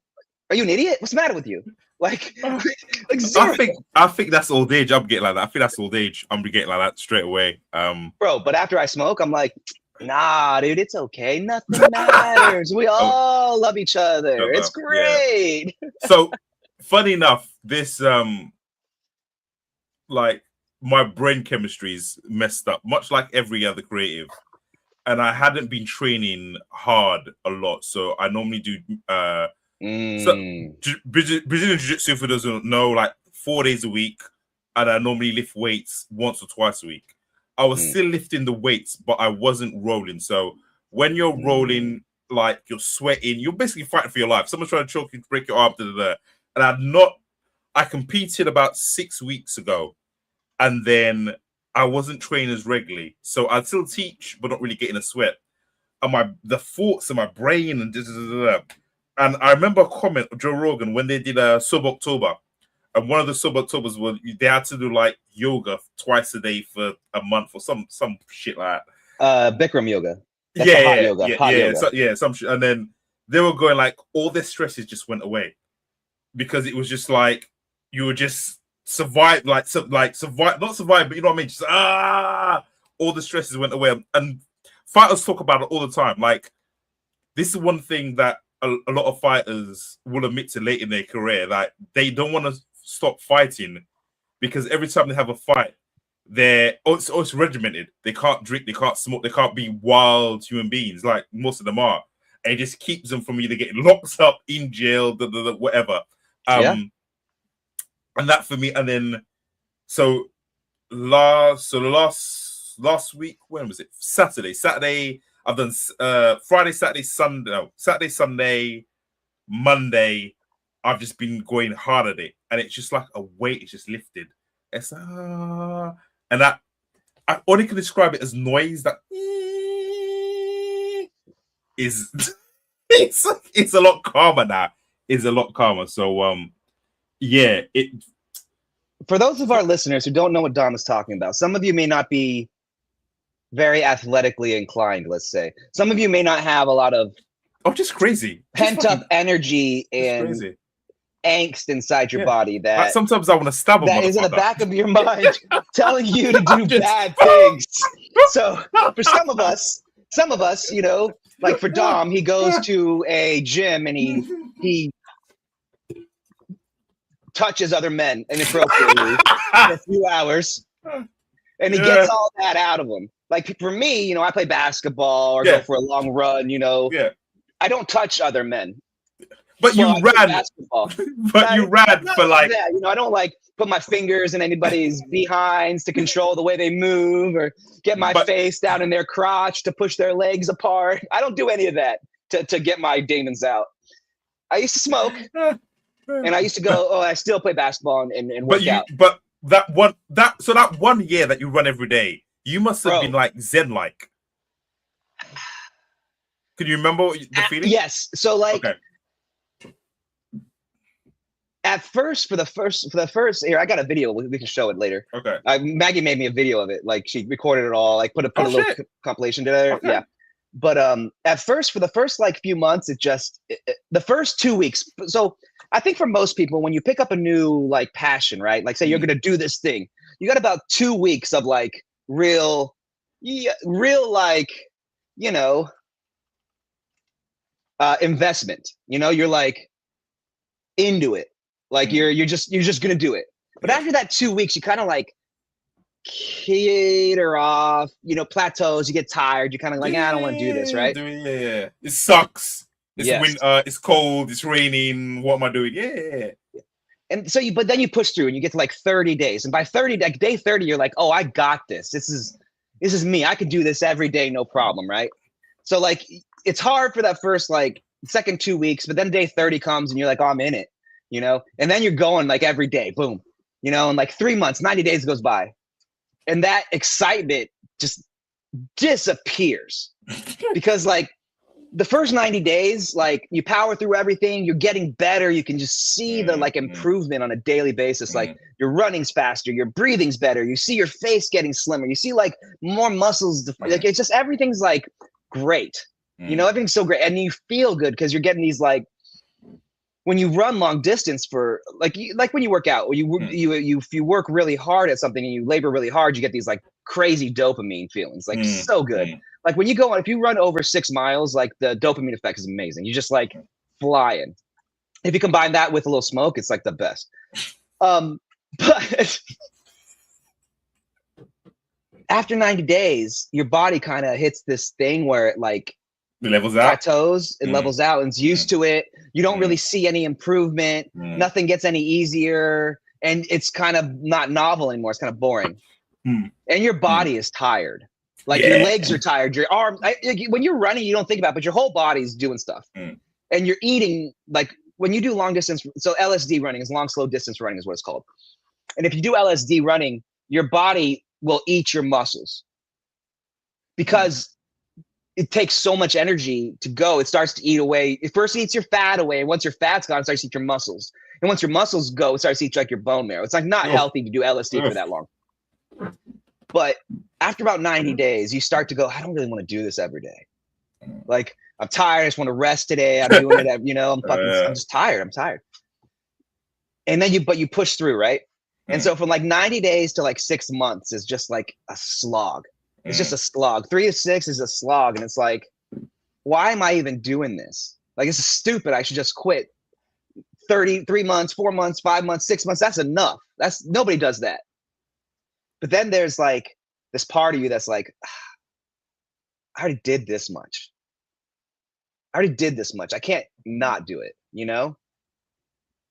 Are you an idiot? What's the matter with you? Like zero. I think that's old age. I'm getting like that. I think that's old age. I'm getting like that straight away. Bro, but after I smoke, I'm like, nah, dude, it's okay. Nothing matters. We all love each other. It's great. Yeah. So, funny enough, this like my brain chemistry is messed up, much like every other creative. And I hadn't been training hard a lot, so I normally do Brazilian Jiu-Jitsu, for those who don't know, like 4 days a week, and I normally lift weights once or twice a week. I was still lifting the weights, but I wasn't rolling. So when you're rolling, like you're sweating, you're basically fighting for your life. Someone's trying to choke you, break your arm, and I competed about 6 weeks ago, and then I wasn't training as regularly. So I'd still teach, but not really getting a sweat. And the thoughts in my brain and I remember a comment of Joe Rogan when they did a sub-October. And one of the sub-Octobers was they had to do like yoga twice a day for a month or some shit like that. Bikram yoga. That's hot yoga. So, some shit. And then they were going like all their stresses just went away because it was just like you were just survive, not survive, but you know what I mean? Just all the stresses went away. And fighters talk about it all the time. Like, this is one thing that a lot of fighters will admit to late in their career. Like, they don't want to stop fighting because every time they have a fight, it's regimented. They can't drink, they can't smoke, they can't be wild human beings like most of them are. And it just keeps them from either getting locked up, in jail, whatever. And that for me, and then last week, when was it? Saturday. I've done Friday, Saturday, Sunday, Monday. I've just been going hard at it, and it's just like a weight is just lifted. It's and that I only can describe it as noise. That is it's a lot calmer now. It's a lot calmer. So yeah. For those of our listeners who don't know what Dom is talking about, some of you may not be very athletically inclined, let's say. Some of you may not have a lot of just crazy pent-up energy and angst inside your body that like sometimes I want to stab that is in the back of your mind telling you to do bad things. So for some of us, you know, like for Dom, he goes to a gym and he touches other men inappropriately for a few hours, and he gets all that out of them. Like for me, you know, I play basketball or go for a long run, you know. Yeah. I don't touch other men. But you ran. But you ran for like that. You know, I don't like put my fingers in anybody's behinds to control the way they move or get my face down in their crotch to push their legs apart. I don't do any of that to get my demons out. I used to smoke and I used to go, I still play basketball and work out. But that 1 year that you run every day, you must have been like Zen-like. Can you remember the feeling? Yes. So like at first, for the first here, I got a video. We can show it later. Okay. Maggie made me a video of it. Like she recorded it all. Like put a little compilation together. Okay. Yeah. But at first, for the first like few months, the first 2 weeks. So I think for most people, when you pick up a new like passion, right? Like say you're gonna do this thing, you got about 2 weeks of like real like, you know, investment. You know, you're like into it. Like you're just gonna do it. But after that 2 weeks, you kind of like cater off, you know, plateaus, you get tired, you kind of like, I don't want to do this, right? Yeah. It sucks. It's winter, it's cold, it's raining. What am I doing? Yeah. And so but then you push through and you get to like 30 days. And by 30, like day 30, you're like, oh, I got this. This is me. I could do this every day, no problem, right? So like, it's hard for that first like second 2 weeks, but then day 30 comes and you're like, oh, I'm in it, you know? And then you're going like every day, boom, you know, and like 3 months, 90 days goes by. And that excitement just disappears because like the first 90 days, like you power through everything, you're getting better. You can just see the like improvement on a daily basis. Like your running's faster, your breathing's better. You see your face getting slimmer. You see like more muscles. Like it's just, everything's like great. You know, everything's so great. And you feel good because you're getting these like, when you run long distance for like when you work out, or if you work really hard at something and you labor really hard, you get these like crazy dopamine feelings, like so good. Like when you go on, if you run over 6 miles, like the dopamine effect is amazing. You just like flying. If you combine that with a little smoke, it's like the best. But after 90 days, your body kind of hits this thing where it like levels out, plateaus, it levels out, and it's used to it. You don't really see any improvement. Nothing gets any easier, and it's kind of not novel anymore. It's kind of boring, and your body is tired. Like your legs are tired, your arms. When you're running, you don't think about it, but your whole body's doing stuff, and you're eating. Like when you do long distance, so LSD running is long, slow distance running is what it's called. And if you do LSD running, your body will eat your muscles because it takes so much energy to go. It starts to eat away. It first eats your fat away. And once your fat's gone, it starts to eat your muscles. And once your muscles go, it starts to eat like your bone marrow. It's like not healthy to do LSD for that long. But after about 90 days, you start to go, I don't really want to do this every day. Like I'm tired. I just want to rest today. I'm doing it. You know, I'm just tired. I'm tired. And then you push through, right? And so from like 90 days to like 6 months is just like a slog. It's just a slog. 3 to 6 is a slog. And it's like, why am I even doing this? Like, this is stupid. I should just quit. 3 months, 4 months, 5 months, 6 months. That's enough. Nobody does that. But then there's like this part of you that's like, I already did this much. I can't not do it, you know?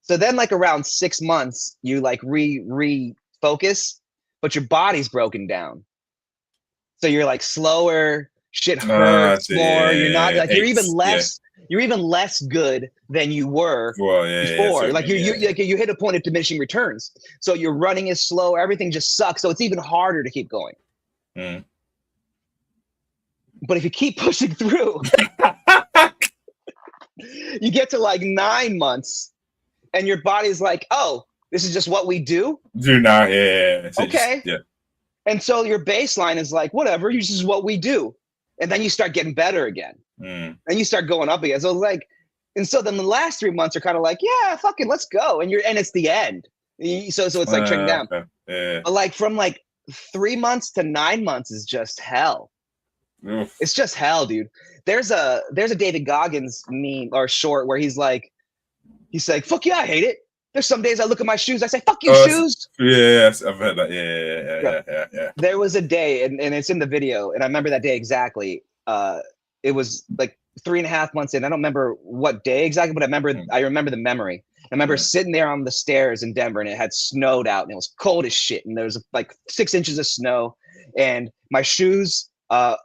So then like around 6 months, you like refocus, but your body's broken down. So you're like slower, shit hurts more. You're not like, you're even less good than you were before. Like you hit a point of diminishing returns. So your running is slow, everything just sucks. So it's even harder to keep going. But if you keep pushing through, you get to like 9 months and your body's like, oh, this is just what we do? Do now, yeah. Okay. And so your baseline is like, whatever, this is what we do. And then you start getting better again. And you start going up again. So it's like, and so then the last 3 months are kind of like, yeah, fucking let's go. And it's the end. So it's like tricking down. Yeah. But like from like 3 months to 9 months is just hell. Oof. It's just hell, dude. There's a David Goggins meme or short where he's like, fuck yeah, I hate it. There's some days I look at my shoes, I say, fuck you, shoes. Yes, I've heard that. Yeah. There was a day, and it's in the video, and I remember that day exactly. It was like 3.5 months in. I don't remember what day exactly, but I remember the memory. I remember sitting there on the stairs in Denver, and it had snowed out, and it was cold as shit, and there was like 6 inches of snow, and my shoes, I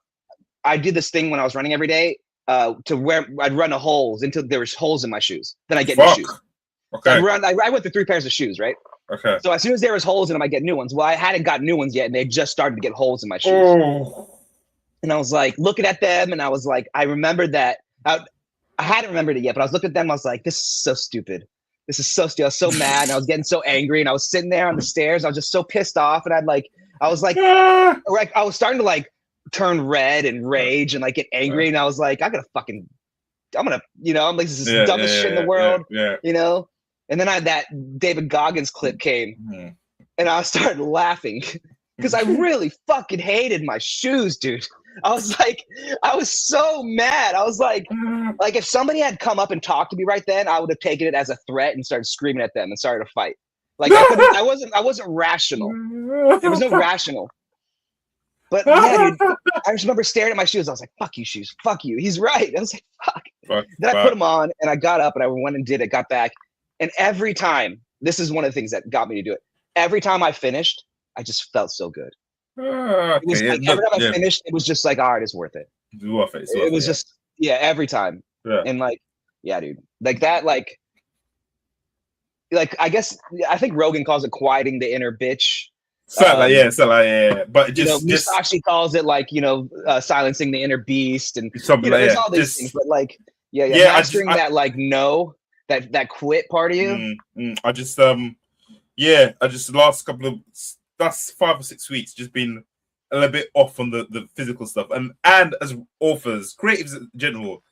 did this thing when I was running every day to where I'd run the holes until there was holes in my shoes. Then I get new shoes. Okay. So I went through 3 pairs of shoes, right? Okay. So as soon as there was holes in them, I get new ones. Well, I hadn't got new ones yet, and they just started to get holes in my shoes. Oh. And I was like looking at them, and I was like, I remembered that. I hadn't remembered it yet, but I was looking at them. I was like, this is so stupid. This is so stupid. I was so mad, and I was getting so angry, and I was sitting there on the stairs. I was just so pissed off, and I was starting to like turn red and rage and like get angry, and I was like, I'm like, this is the dumbest shit in the world, you know? And then that David Goggins clip came, and I started laughing because I really fucking hated my shoes, dude. I was so mad. I was like if somebody had come up and talked to me right then, I would have taken it as a threat and started screaming at them and started a fight. Like I wasn't rational. There was no rational. But yeah, dude, I just remember staring at my shoes. I was like, fuck you, shoes. Fuck you. He's right. I was like, fuck. Then I put them on and I got up and I went and did it, got back. And every time, this is one of the things that got me to do it. Every time I finished, I just felt so good. It was like every time I finished, it was just like, all right, it's worth it. It was just, every time. Yeah. And like, yeah, dude. Like that, like I think Rogan calls it quieting the inner bitch. But Musashi calls it like, silencing the inner beast and there's all these things, but like, mastering that like that quit part of you. I just last 5 or 6 weeks just been a little bit off on the physical stuff, and as authors, creatives in general,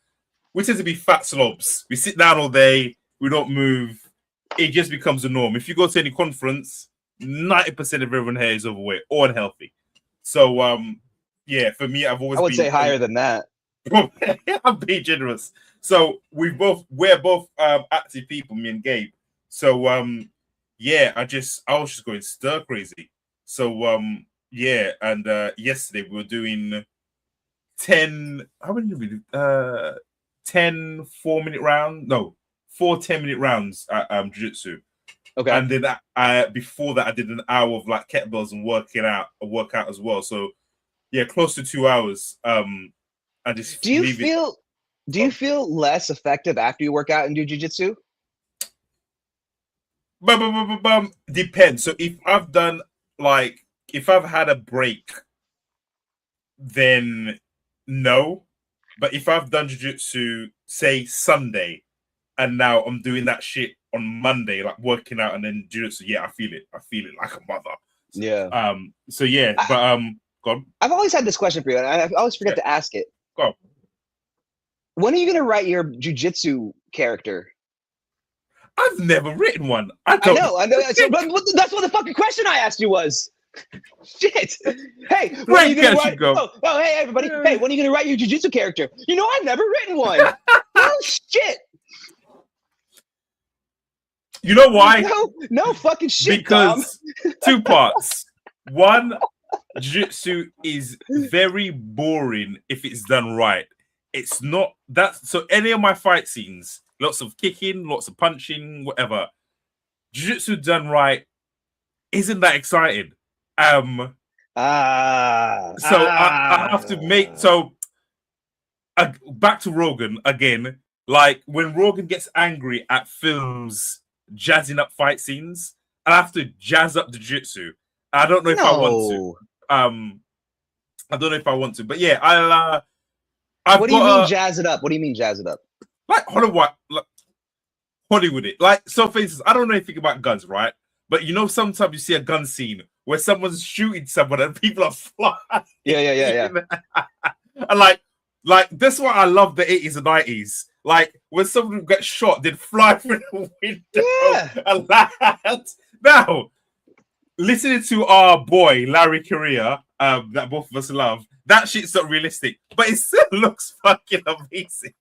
we tend to be fat slobs. We sit down all day, we don't move. It just becomes a norm. If you go to any conference, 90% of everyone here is overweight or unhealthy. So, for me, I would say higher than that. I'm being generous. So we're both active people, me and Gabe. So, I was just going stir crazy. So, and yesterday we were doing 10. How many did we do? 10 4-minute rounds. No, 4 10-minute rounds at jiu-jitsu. Okay. And then before that, I did an hour of like kettlebells and workout as well. So close to 2 hours. I just do you feel less effective after you work out and do jiu-jitsu? Depends. So if I've had a break, then no. But if I've done jiu-jitsu, say Sunday, and now I'm doing that shit on Monday, like working out and then jiu-jitsu, I feel it. I feel it like a mother. Yeah. Go on. I've always had this question for you, and I always forget to ask it. Go on. When are you gonna write your jiu-jitsu character? I've never written one. I know. But that's what the fucking question I asked you was. Shit. Hey, when are you gonna write? Oh, hey, everybody. Hey, when are you gonna write your jiu-jitsu character? I've never written one. Oh shit. You know why? No fucking shit. Because 2 parts. One, jiu-jitsu is very boring if it's done right. It's not that. So any of my fight scenes, lots of kicking, lots of punching, whatever. Jiu-jitsu done right isn't that exciting. I have to make back to Rogan again. Like when Rogan gets angry at films jazzing up fight scenes, I have to jazz up the jiu-jitsu. I don't know if I want to. I don't know if I want to, but yeah, what do you mean jazz it up? What do you mean jazz it up? Like Hollywood it. Like, so for instance, I don't know anything about guns, right? But sometimes you see a gun scene where someone's shooting someone and people are flying. Yeah. And like that's why I love the 80s and 90s. Like when someone gets shot, they'd fly through the window and land. Now, listening to our boy Larry Correa, that both of us love, that shit's not realistic, but it still looks fucking amazing.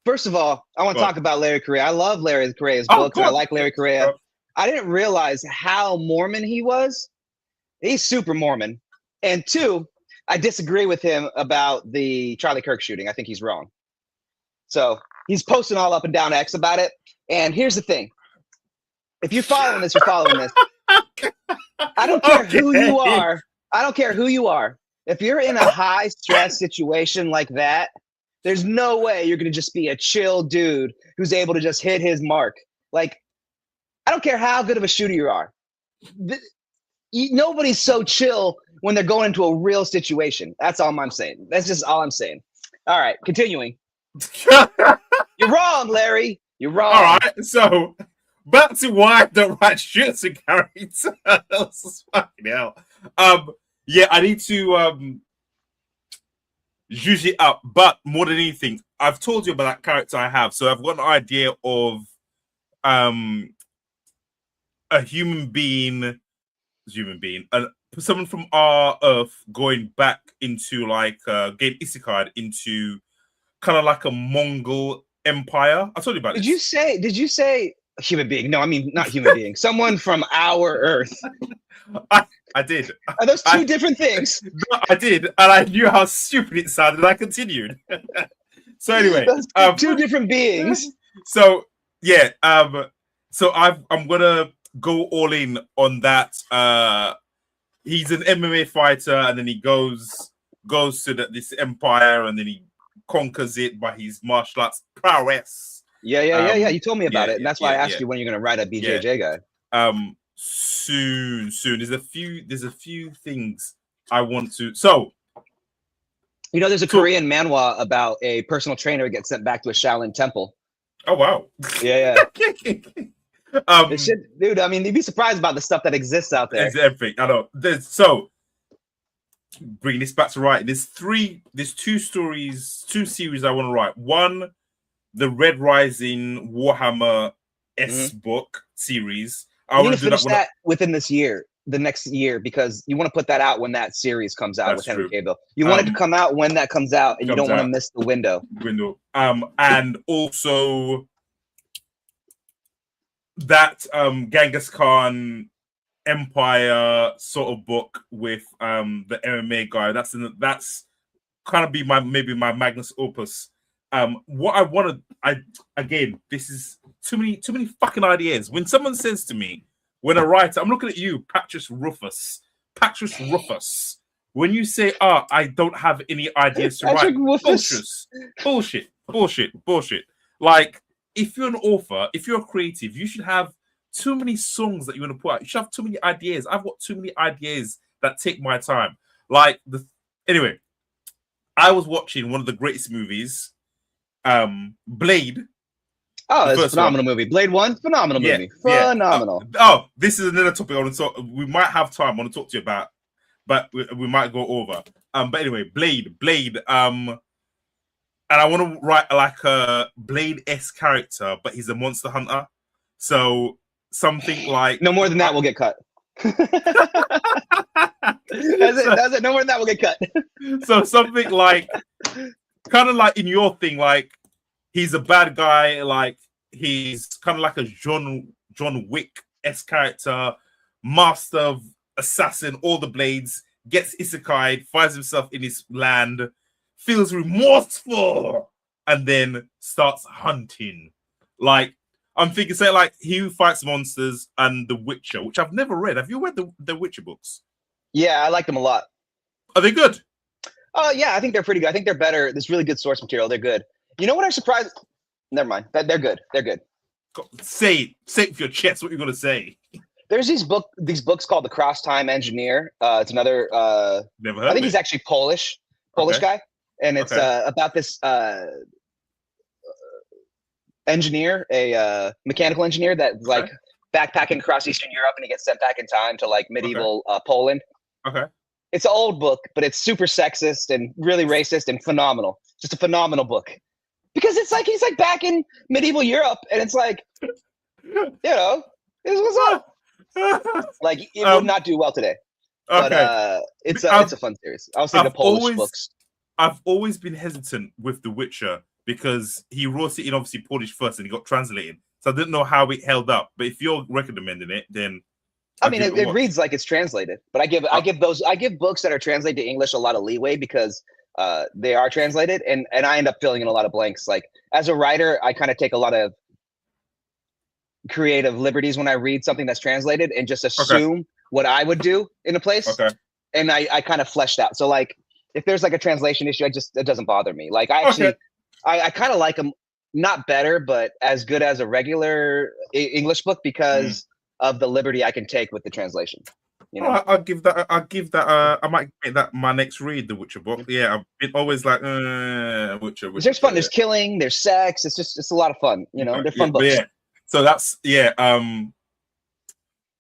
First of all, I want to talk about Larry Correa. I love Larry Correa's books. I like Larry Correa. I didn't realize how Mormon he was. He's super Mormon. And 2, I disagree with him about the Charlie Kirk shooting. I think he's wrong. So he's posting all up and down X about it. And here's the thing. If you're following this, you're following this. I don't care who you are. I don't care who you are. If you're in a high stress situation like that, there's no way you're going to just be a chill dude who's able to just hit his mark. Like, I don't care how good of a shooter you are. Nobody's so chill when they're going into a real situation. That's all I'm saying. That's just all I'm saying. All right, continuing. You're wrong, Larry. You're wrong. All right, so back to why I don't write jiu-jitsu characters. Fucking hell. I need to zhuzh it up, but more than anything, I've told you about that character I have. So I've got an idea of a human being, someone from our Earth going back into like Gabe Isekai into kind of like a Mongol empire. I told you about it. Did you say human being? No, I mean not human being. Someone from our Earth. I did. Are those two different things? No, I did, and I knew how stupid it sounded, and I continued. So anyway, two different beings. So yeah, so I'm gonna go all in on that. He's an MMA fighter, and then he goes to this empire, and then he conquers it by his martial arts prowess. Yeah. You told me about it, and that's why I asked you when you're gonna write a BJJ guy. Soon. There's a few things I want to. So, there's a Korean manhwa about a personal trainer who gets sent back to a Shaolin temple. Oh wow! Yeah. Dude, I mean, you'd be surprised about the stuff that exists out there. It's everything. I know. So, bring this back to writing. There's two series I want to write. One, the Red Rising Warhammer book series. I want to finish that within the next year, because you want to put that out when that series comes out with Henry Cavill. You want it to come out when that comes out, and you don't want to miss the window. And also that Genghis Khan Empire sort of book with the MMA guy. That's kind of be my magnus opus. What I want to, again, this is too many fucking ideas. When someone says to me, when a writer, I'm looking at you, Patrick Rufus. When you say, I don't have any ideas to write, bullshit. Like, if you're an author, if you're a creative, you should have too many songs that you want to put out. You should have too many ideas. I've got too many ideas that take my time. Anyway, I was watching one of the greatest movies, Blade. Oh, it's a phenomenal movie. Blade 1, phenomenal movie. Phenomenal. This is another topic I want to talk. We might have time. I want to talk to you about, but we might go over. But anyway, Blade. And I want to write like a Blade-esque character, but he's a monster hunter. So something like no more than that will get cut. That's it. No more than that will get cut. So something like, kind of like in your thing, like he's a bad guy, like he's kind of like a John Wick-esque character, master of assassin, all the blades, gets isekai, finds himself in his land, feels remorseful, and then starts hunting. Like, I'm thinking, say, like, He Who Fights Monsters and The Witcher, which I've never read. Have you read the Witcher books? Yeah, I like them a lot. Are they good? Yeah, I think they're pretty good. I think they're better. There's really good source material. They're good. You know what I'm surprised? Never mind. They're good. They're good. Say it with your chest. What you're gonna say? There's these books called The Cross Time Engineer. It's another. Never heard. I think he's actually Polish guy, and it's about this engineer, a mechanical engineer that's like backpacking across Eastern Europe, and he gets sent back in time to like medieval Poland. Okay. It's an old book, but it's super sexist and really racist and phenomenal. Just a phenomenal book. Because it's like he's like back in medieval Europe, and it's like, this what's up. Like it would not do well today. But it's a fun series. I was thinking of Polish books. I've always been hesitant with The Witcher because he wrote it in obviously Polish first and he got translated. So I didn't know how it held up. But if you're recommending it, then I mean, it reads like it's translated, but I give books that are translated to English a lot of leeway because they are translated, and I end up filling in a lot of blanks. Like as a writer, I kind of take a lot of creative liberties when I read something that's translated and just assume what I would do in a place. Okay. And I kind of fleshed out. So like if there's like a translation issue, it doesn't bother me. Like I actually, I kind of like them, not better, but as good as a regular English book because of the liberty I can take with the translation. You know? I'll give that. I might make that my next read, the Witcher book. Yeah, I've been always like Witcher. There's fun. There's killing. There's sex. It's a lot of fun. You know, they're fun books. Yeah. So that's I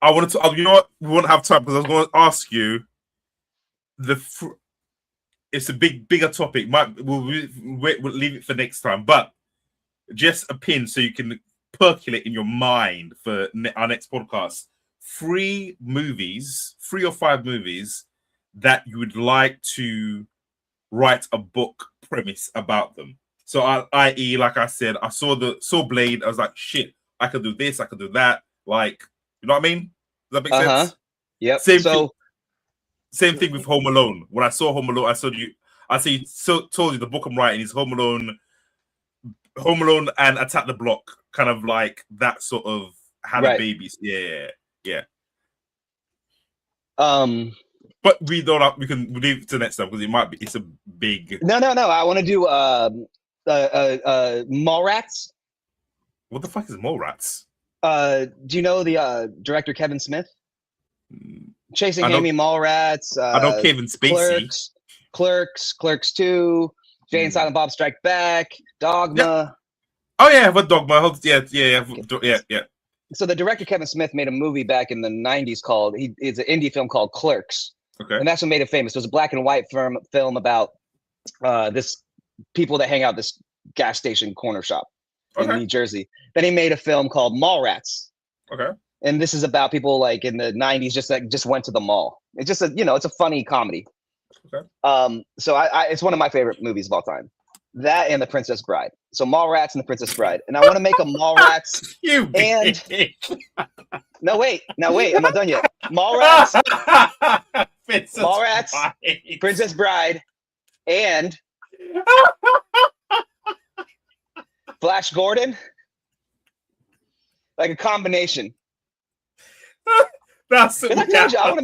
wanted to. You know what? We won't have time because I was going to ask you. It's a bigger topic. We'll leave it for next time. But just a pin so you can percolate in your mind for our next podcast. 3 or 5 movies that you would like to write a book premise about them. So, i.e., like I said, I saw Blade. I was like, shit, I could do this, I could do that. Like, you know what I mean? Does that make sense? Yep. Same thing. same thing with Home Alone. When I saw Home Alone, told you the book I'm writing is Home Alone and Attack the Block, kind of like that sort of Hannah babies. Yeah. But we can leave it to next time because it's a big. No. I want to do Mallrats. What the fuck is Mallrats? Do you know the director Kevin Smith? Chasing Amy, Mallrats. I know Kevin Spacey. Clerks 2, Jay and Silent Bob Strike Back, Dogma. Yeah. Oh yeah, but Dogma. Yeah. So the director Kevin Smith made a movie back in the 90s called it's an indie film called Clerks. Okay. And that's what made it famous. It was a black and white film about this people that hang out this gas station corner shop in New Jersey. Then he made a film called Mallrats. Okay. And this is about people like in the 90s just went to the mall. It's just it's a funny comedy. Okay. So I it's one of my favorite movies of all time. That and The Princess Bride. So Mallrats and The Princess Bride. And I want to make a Mallrats No wait, I'm not done yet. Mallrats, Princess Bride, and Flash Gordon. Like a combination. That's I told you, I want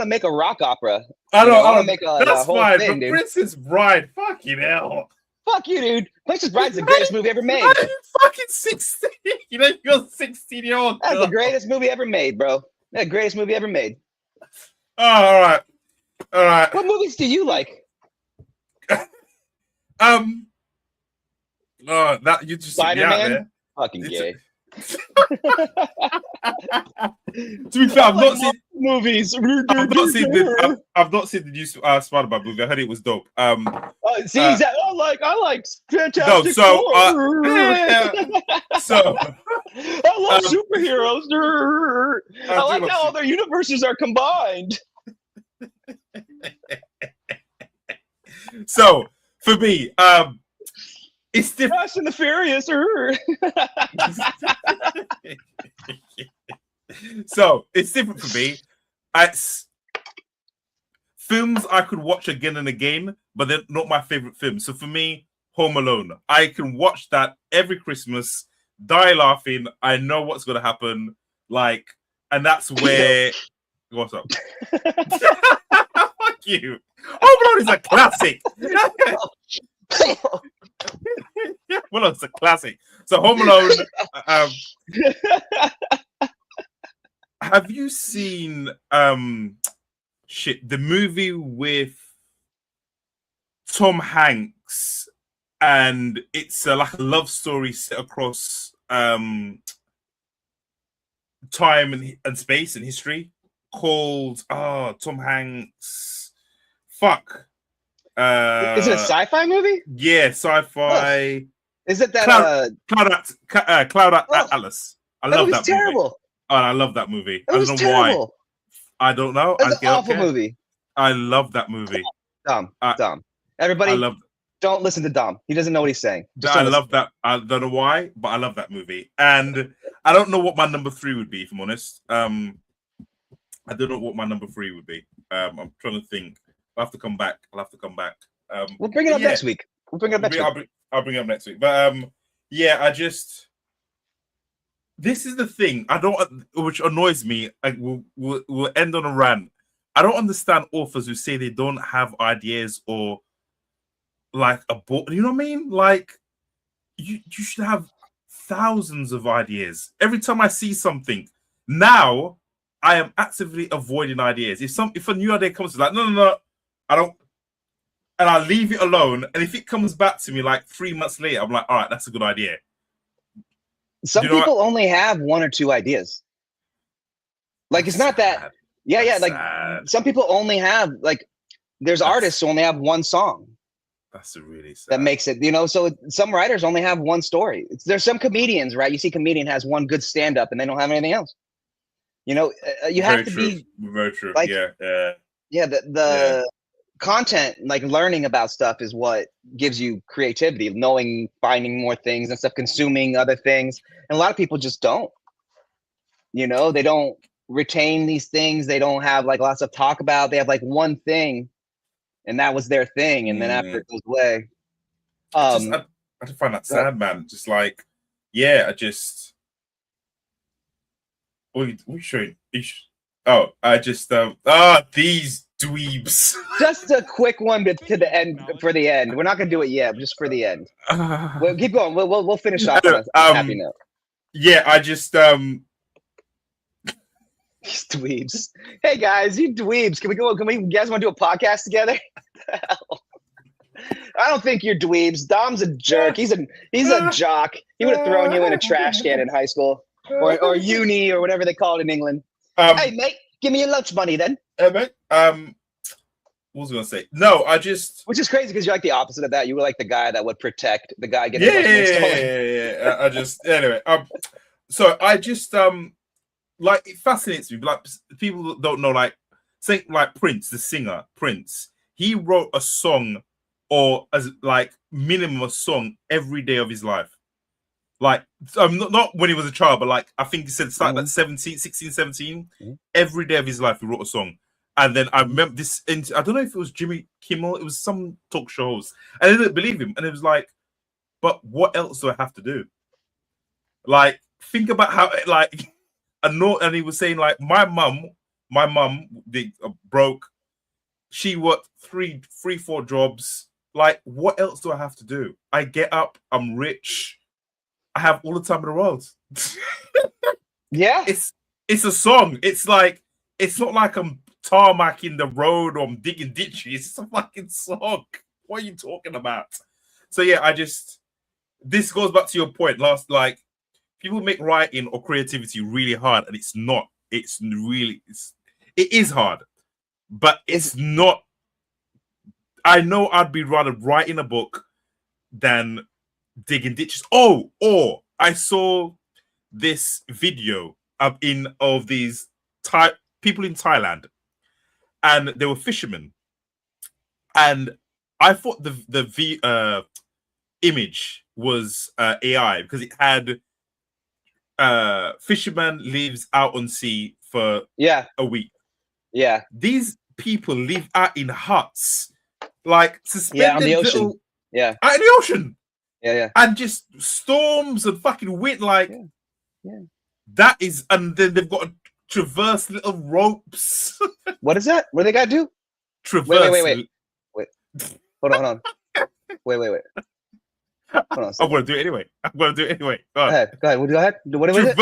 to make a rock opera. I want to make that's a whole fine, thing, but dude. Princess Bride, fucking hell. Fuck you, dude. Princess Bride's the greatest movie ever made. Are you fucking 16? You're 16-year-old. That's the greatest movie ever made, bro. The greatest movie ever made. Oh, all right. What movies do you like? That you just Spider-Man. Fucking gay. To be fair, I've not seen movies. I've not seen the new Spider-Man movie. I heard it was dope. I like Fantastic Four. I love superheroes. I like how all their universes are combined. So for me, it's different. Fast and the Furious. So it's different for me. It's films I could watch again and again, but they're not my favorite films. So for me, Home Alone. I can watch that every Christmas, die laughing. I know what's gonna happen. And that's where what's up? Fuck you. Home Alone is a classic. Well, it's a classic. So Home Alone. Have you seen the movie with Tom Hanks, and it's like a love story set across time and space and history called Tom Hanks. Fuck. Is it a sci-fi movie? Yeah, sci-fi. Oh. Is it that Cloud Atlas? I love that terrible. Movie. Oh, I love that movie. I don't know terrible. why. I don't know. It's an awful movie. I love that movie. Dom. Everybody, don't listen to Dom. He doesn't know what he's saying. I love that. I don't know why, but I love that movie. And I don't know what my number 3 would be, if I'm honest. I don't know what my number 3 would be. I'm trying to think. I'll have to come back. We'll bring it up next week. I'll bring it up next week. But this is the thing. Which annoys me. We'll end on a rant. I don't understand authors who say they don't have ideas or like a book. You know what I mean? Like you should have thousands of ideas. Every time I see something, now I am actively avoiding ideas. If a new idea comes, like no, I don't, and I leave it alone. And if it comes back to me like 3 months later, I'm like, all right, that's a good idea. Some people only have 1 or 2 ideas. Like it's not that. Yeah. Like some people only have there's artists who only have 1 song. That's really sad. That makes it, so some writers only have 1 story. There's some comedians, right? You see comedian has 1 good stand-up and they don't have anything else. You have to be very true. The content, like learning about stuff is what gives you creativity, knowing, finding more things and stuff, consuming other things. And a lot of people just don't, they don't retain these things. They don't have like lots of talk about. They have like one thing, and that was their thing. And then after it goes away, I just find that sad, man. Just like, yeah, I just. We should. Oh, I just these dweebs. Just a quick one to the end for the end. We're not gonna do it yet, just for the end. We'll keep going. We'll finish off on a happy note. Yeah, I just these dweebs. Hey guys, you dweebs. Can we you guys want to do a podcast together? I don't think you're dweebs. Dom's a jerk. He's a jock. He would have thrown you in a trash can in high school or uni or whatever they call it in England. Hey mate, give me your lunch money then. Mate, what was I gonna say? No, which is crazy because you're like the opposite of that. You were like the guy that would protect the guy getting stolen. Anyway. So I just like it fascinates me. Like people that don't know, like say like Prince, the singer Prince. He wrote a song, or as like minimum a song every day of his life. Like not when he was a child, but like I think he said starting at 16, 17. Every day of his life he wrote a song. And then I remember this, I don't know if it was Jimmy Kimmel, it was some talk show host. And I didn't believe him. And it was like, but what else do I have to do? Like, think about how, like, and he was saying, like, my mum, broke. She worked three, 4 jobs. Like, what else do I have to do? I get up, I'm rich. I have all the time in the world. Yeah. It's a song. It's like, it's not like I'm tarmacking the road or I'm digging ditches. It's a fucking song. What are you talking about? So yeah, this goes back to your point last, like people make writing or creativity really hard, and it's not. It is hard, but it's not. I know I'd be rather writing a book than digging ditches. Or I saw this video of these people in Thailand, and they were fishermen, and I thought the image was AI because it had fisherman lives out on sea for a week. Yeah, these people live out in huts, like suspended on the ocean. Out in the ocean. Yeah, and just storms and fucking wind, like that is, and then they've got to traverse little ropes. What is that? What do they gotta do? Traverse. Wait. Hold on. Wait. Hold on. I'm gonna do it anyway. Go ahead. Go ahead. What is it?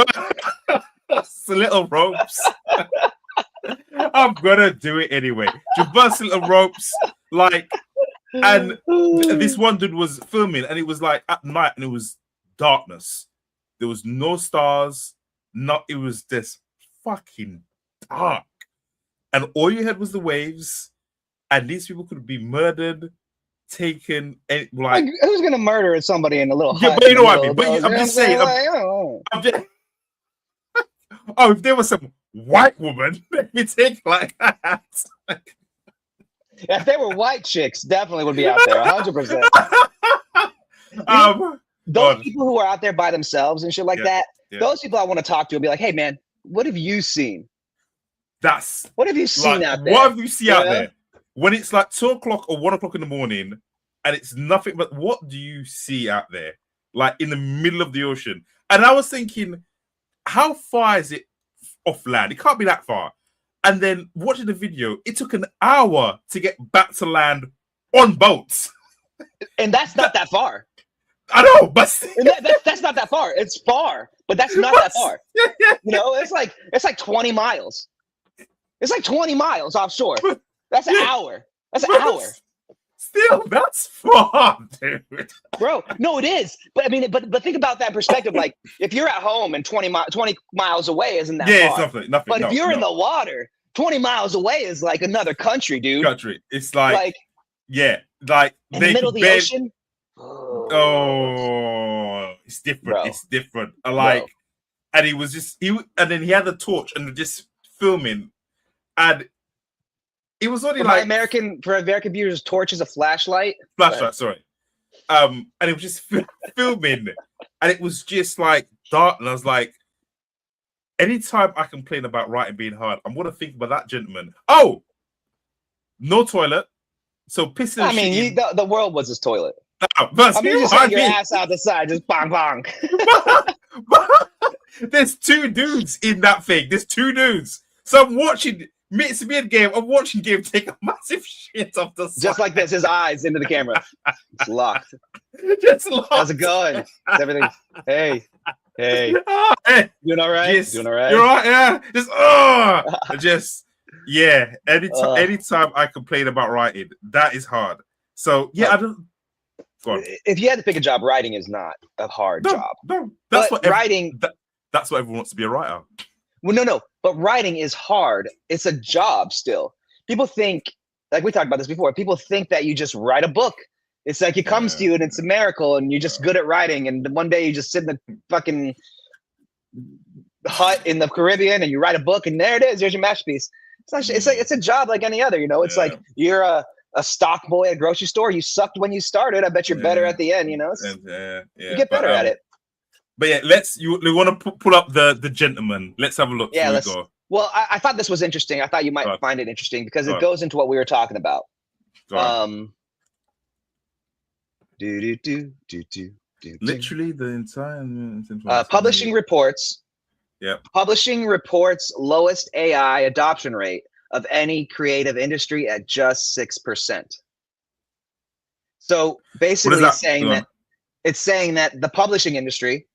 Traverse little ropes. I'm gonna do it anyway. Traverse little ropes, like. And this one dude was filming, and it was like at night, and it was darkness. There was no stars. It was just fucking dark, and all you had was the waves. And these people could be murdered, taken, and like who's gonna murder somebody in a little? Yeah, but you know what I mean. But I'm just saying. If there was some white woman, let me take like that. If they were white chicks, definitely would be out there, 100%. Those people who are out there by themselves and shit like that, those people I want to talk to and be like, hey, man, what have you seen? What have you seen out there? What have you seen out there? When it's like 2 o'clock or 1 o'clock in the morning and it's nothing but what do you see out there? Like in the middle of the ocean. And I was thinking, how far is it off land? It can't be that far. And then watching the video, it took an hour to get back to land on boats. And that's not that far. I know, but that's not that far. It's far, but that's not that far. You know, it's like 20 miles. It's like 20 miles offshore. That's an hour. That's an hour. Still, that's far, dude. Bro, no, it is. But I mean, but think about that perspective. Like, if you're at home and 20 miles away isn't that far. It's nothing. But if you're in the water, 20 miles away is like another country, dude. It's like in the middle of the ocean. Oh, it's different. Bro. It's different. And he was and then he had a torch and just filming, and it was only for American viewers, torch is a flashlight. Sorry. And it was just filming, and it was just like dark, and I was like, anytime I complain about writing being hard, I'm gonna think about that gentleman. Oh, no toilet. So pissing. I mean, the world was his toilet. No, but I mean, just take your ass out the side, just bong bong. There's two dudes in that thing. There's two dudes. So I'm watching me and Gabe. I'm watching Gabe take a massive shit off the side. Just like this, his eyes into the camera. It's locked. Just locked. How's it going? Is everything? Hey. Hey. Doing all right? Just, doing all right? You're right, yeah. Anytime I complain about writing, that is hard. So yeah, I don't. Go on. If you had to pick a job, writing is not a hard job. No, that's but what writing. That's what everyone wants to be a writer. Well, no. But writing is hard. It's a job still. People think, like we talked about this before, people think that you just write a book. It's like it comes to you and it's a miracle and you're just good at writing. And one day you just sit in the fucking hut in the Caribbean and you write a book and there it is. There's your masterpiece. It's a job like any other, It's like you're a stock boy at a grocery store. You sucked when you started. I bet you're better at the end, You get better at it. But yeah, we want to pull up the gentleman. Let's have a look. Yeah, go. Well, I thought this was interesting. I thought you might find it interesting because it goes into what we were talking about. Literally the entire publishing reports. Yeah. Publishing reports lowest AI adoption rate of any creative industry at just 6%. So basically it's saying that the publishing industry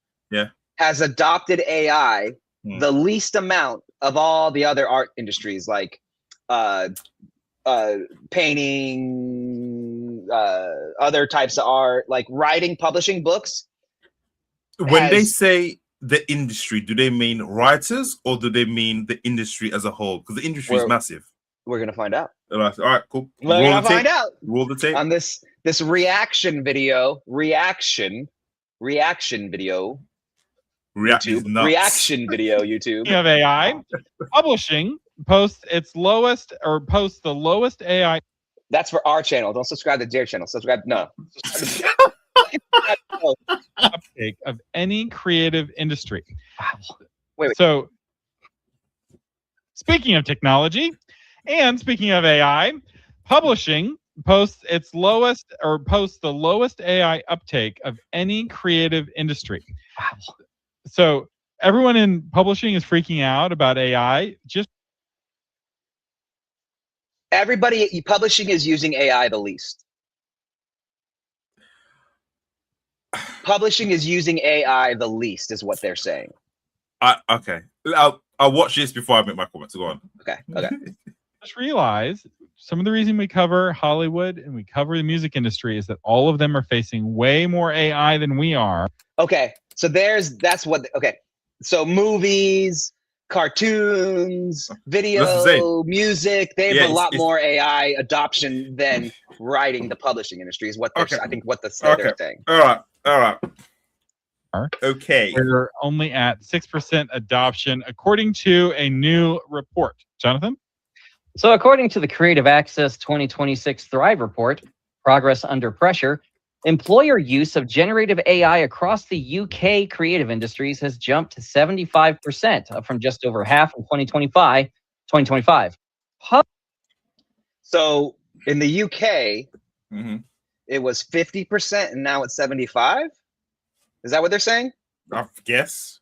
has adopted AI the least amount of all the other art industries like painting, other types of art, like writing, publishing books. When they say the industry, do they mean writers or do they mean the industry as a whole? Because the industry is massive. We're gonna find out. All right, cool. We're gonna find out. Roll the tape on this reaction video. YouTube. Of AI, publishing posts the lowest AI. That's for our channel. Don't subscribe to their channel. Subscribe uptake of any creative industry. Wow. Wait. So, speaking of technology, and speaking of AI, publishing posts the lowest AI uptake of any creative industry. Wow. So everyone in publishing is freaking out about AI. Everybody publishing is using AI the least. Publishing is using AI the least, is what they're saying. Okay. I'll watch this before I make my comments. Go on. Okay. Just realize some of the reason we cover Hollywood and we cover the music industry is that all of them are facing way more AI than we are. Okay. So so movies, cartoons, video, music, they have a lot more AI adoption than writing the publishing industry is what they're they're saying. All right. Okay. We're only at 6% adoption, according to a new report. Jonathan? So according to the Creative Access 2026 Thrive Report, Progress Under Pressure, employer use of generative AI across the UK creative industries has jumped to 75%, up from just over half in 2025. So in the UK, it was 50% and now it's 75%? Is that what they're saying? I guess.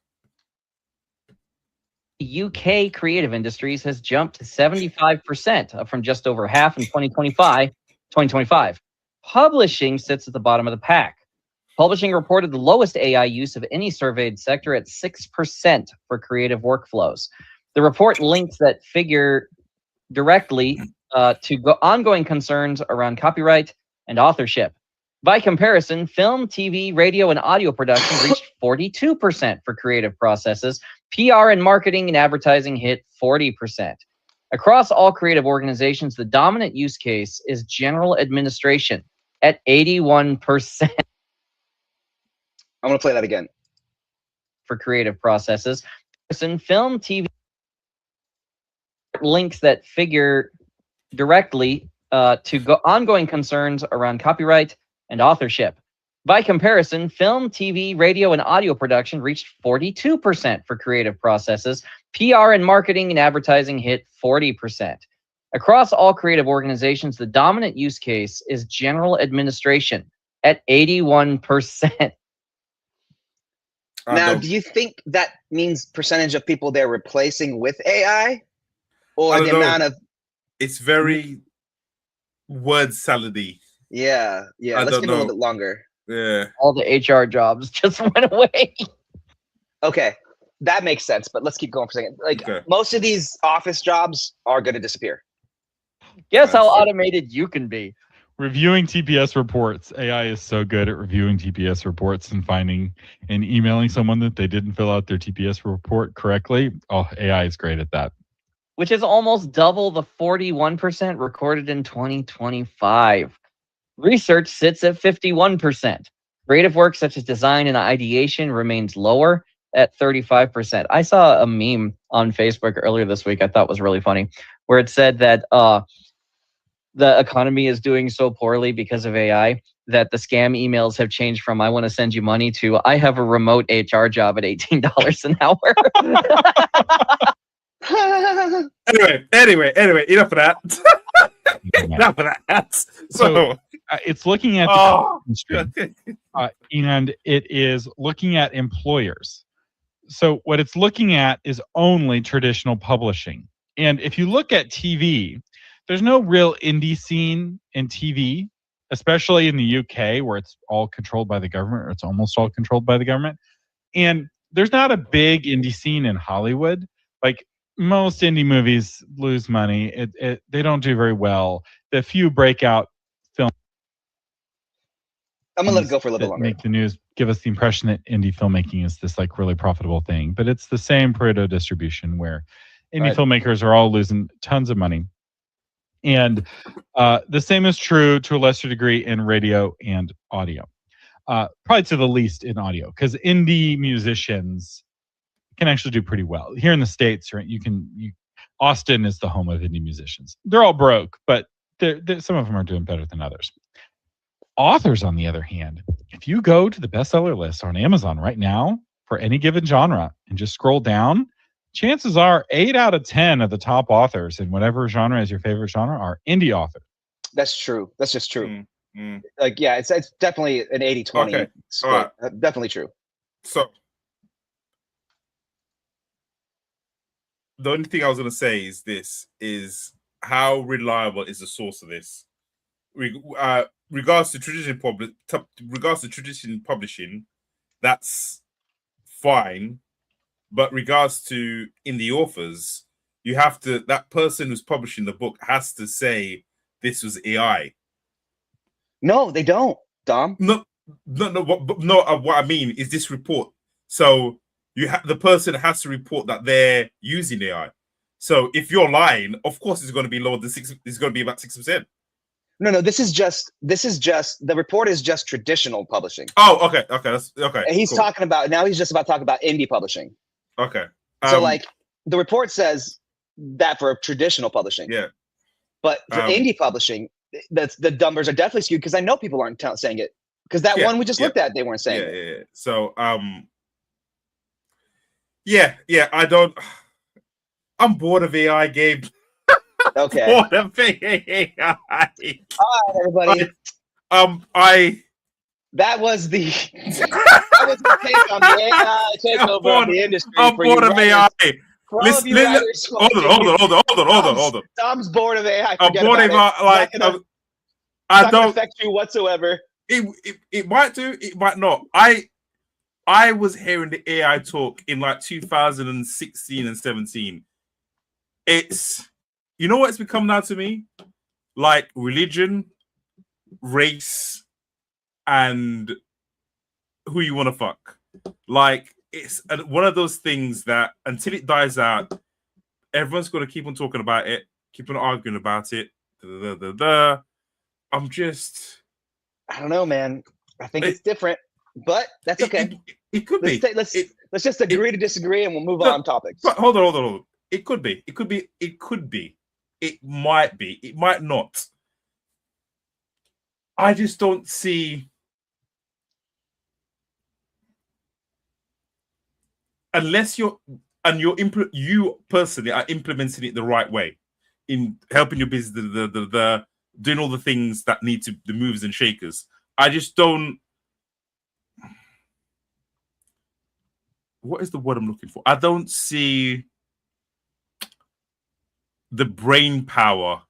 UK creative industries has jumped to 75%, up from just over half in 2025. Publishing sits at the bottom of the pack. Publishing reported the lowest AI use of any surveyed sector at 6% for creative workflows. The report links that figure directly to ongoing concerns around copyright and authorship. By comparison, film, TV, radio, and audio production reached 42% for creative processes. PR and marketing and advertising hit 40%. Across all creative organizations, the dominant use case is general administration at 81%. I'm going to play that again. For creative processes. Film, TV, links that figure directly to ongoing concerns around copyright and authorship. By comparison, film, TV, radio, and audio production reached 42% for creative processes. PR and marketing and advertising hit 40%. Across all creative organizations, the dominant use case is general administration at 81%. Now, do you think that means percentage of people they're replacing with AI? Or the amount of... It's very word salady. Yeah. Let's give it a little bit longer. Yeah. All the HR jobs just went away. Okay. That makes sense, but let's keep going for a second. Like, most of these office jobs are going to disappear. Guess how automated you can be. Reviewing TPS reports. AI is so good at reviewing TPS reports and finding and emailing someone that they didn't fill out their TPS report correctly. Oh, AI is great at that. Which is almost double the 41% recorded in 2025. Research sits at 51%. Creative work such as design and ideation remains lower at 35%. I saw a meme on Facebook earlier this week I thought was really funny, where it said that the economy is doing so poorly because of AI that the scam emails have changed from "I want to send you money" to "I have a remote HR job at $18 an hour." Anyway, enough of that. Enough of that. So it's looking at the industry, and it is looking at employers. So what it's looking at is only traditional publishing. And if you look at TV, there's no real indie scene in TV, especially in the UK where it's all controlled by the government, or it's almost all controlled by the government. And there's not a big indie scene in Hollywood. Like, most indie movies lose money. They don't do very well. The few breakout films, I'm gonna let it go for a little longer. Make the news, give us the impression that indie filmmaking is this like really profitable thing, but it's the same Pareto distribution where indie filmmakers are all losing tons of money. And the same is true to a lesser degree in radio and audio. Probably to the least in audio, because indie musicians can actually do pretty well. Here in the States, right, Austin is the home of indie musicians. They're all broke, but some of them are doing better than others. Authors, on the other hand, if you go to the bestseller list on Amazon right now for any given genre and just scroll down, chances are 8 out of 10 of the top authors in whatever genre is your favorite genre are indie authors. That's true. That's just true. Like, yeah, it's definitely an 80-20. Okay. All right. Definitely true. So the only thing I was going to say is how reliable is the source of this? Regards to traditional publishing, that's fine. But regards to indie authors, you have to, that person who's publishing the book has to say this was AI. No, they don't, Dom. No. What I mean is this report. So the person has to report that they're using AI. So if you're lying, of course it's going to be lower than 6. It's going to be about 6%. No. This is just the report is just traditional publishing. Oh, okay. That's okay. And he's talking about now. He's just about to talk about indie publishing. Okay. So like the report says that for traditional publishing. Yeah. But for indie publishing, the numbers are definitely skewed because I know people aren't saying it because that one we just looked at, they weren't saying it. Yeah. So I don't. I'm bored of AI, Gabe. Okay. Bored of AI. All right, everybody. That was the take on the AI takeover of the industry. I'm bored of AI. Hold on. Tom's bored of AI. I'm bored of AI. Like, I don't affect you whatsoever. It might do. It might not. I was hearing the AI talk in like 2016 and 17. It's, you know what it's become now to me? Like religion, race, and who you want to fuck. Like, it's one of those things that until it dies out, everyone's going to keep on talking about it, keep on arguing about it. I don't know, man. I think it's different, but that's okay. It could be. Let's just agree to disagree, and we'll move on topics. But hold on. It could be. It might be. It might not. I just don't see unless you personally are implementing it the right way in helping your business, the doing all the things that need to, the movers and shakers. I just don't. What is the word I'm looking for? I don't see the brain power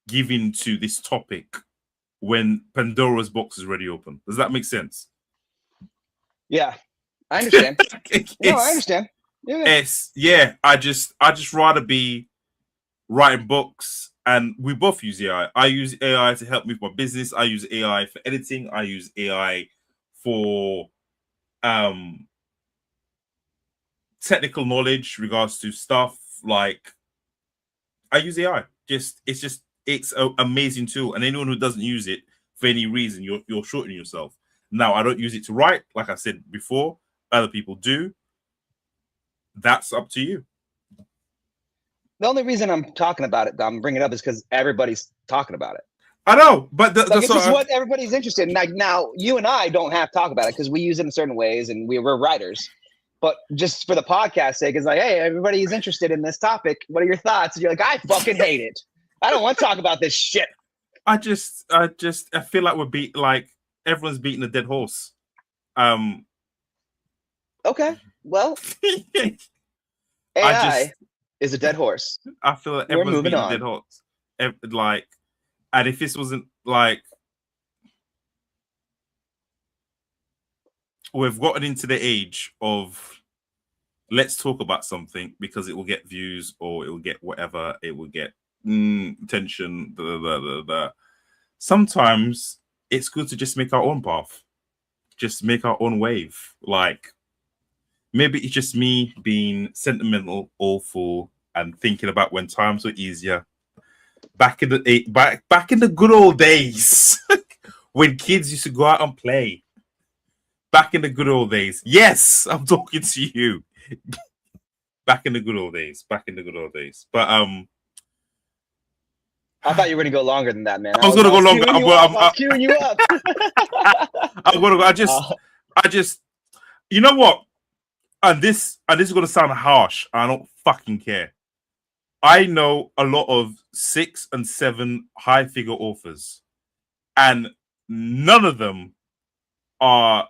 given to this topic when Pandora's box is already open. Does that make sense? Yeah, I understand. No, I understand. Yeah. I just rather be writing books, and we both use AI. I use AI to help me with my business. I use AI for editing. I use AI for technical knowledge regards to stuff. Like, I use AI. It's an amazing tool, and anyone who doesn't use it for any reason, you're shorting yourself. Now, I don't use it to write, like I said before. Other people do. That's up to you. The only reason I'm talking about it, I'm bringing it up, is because everybody's talking about it. I know, but it's just what everybody's interested in. Like, now, you and I don't have to talk about it because we use it in certain ways, and we're writers. But just for the podcast sake, it's like, hey, everybody's interested in this topic. What are your thoughts? And you're like, I fucking hate it. I don't want to talk about this shit. I feel like everyone's beating a dead horse. Okay, well, AI is a dead horse. I feel like everyone's beating a dead horse. And if this wasn't like, we've gotten into the age of let's talk about something because it will get views or it will get whatever, it will get attention. Sometimes it's good to just make our own path, just make our own wave. Like, maybe it's just me being sentimental, awful, and thinking about when times were easier. Back in the good old days, when kids used to go out and play. Back in the good old days. Yes, I'm talking to you. Back in the good old days. But I thought you were going to go longer than that, man. I was going to go longer. I'm queuing you up. I'm going to go. I just, you know what? And this is going to sound harsh. I don't fucking care. I know a lot of 6 and 7 high-figure authors, and none of them are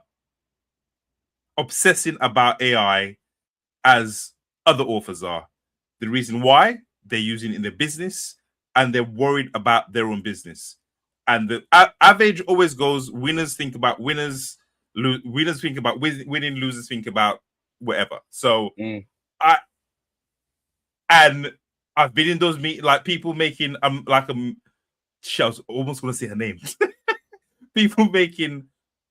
obsessing about AI as other authors are. The reason why, they're using it in their business, and they're worried about their own business. And the average always goes: winners think about winners, winners think about winning, losers think about whatever. So I've been in those meetings, like people making I was almost going to say her name. People making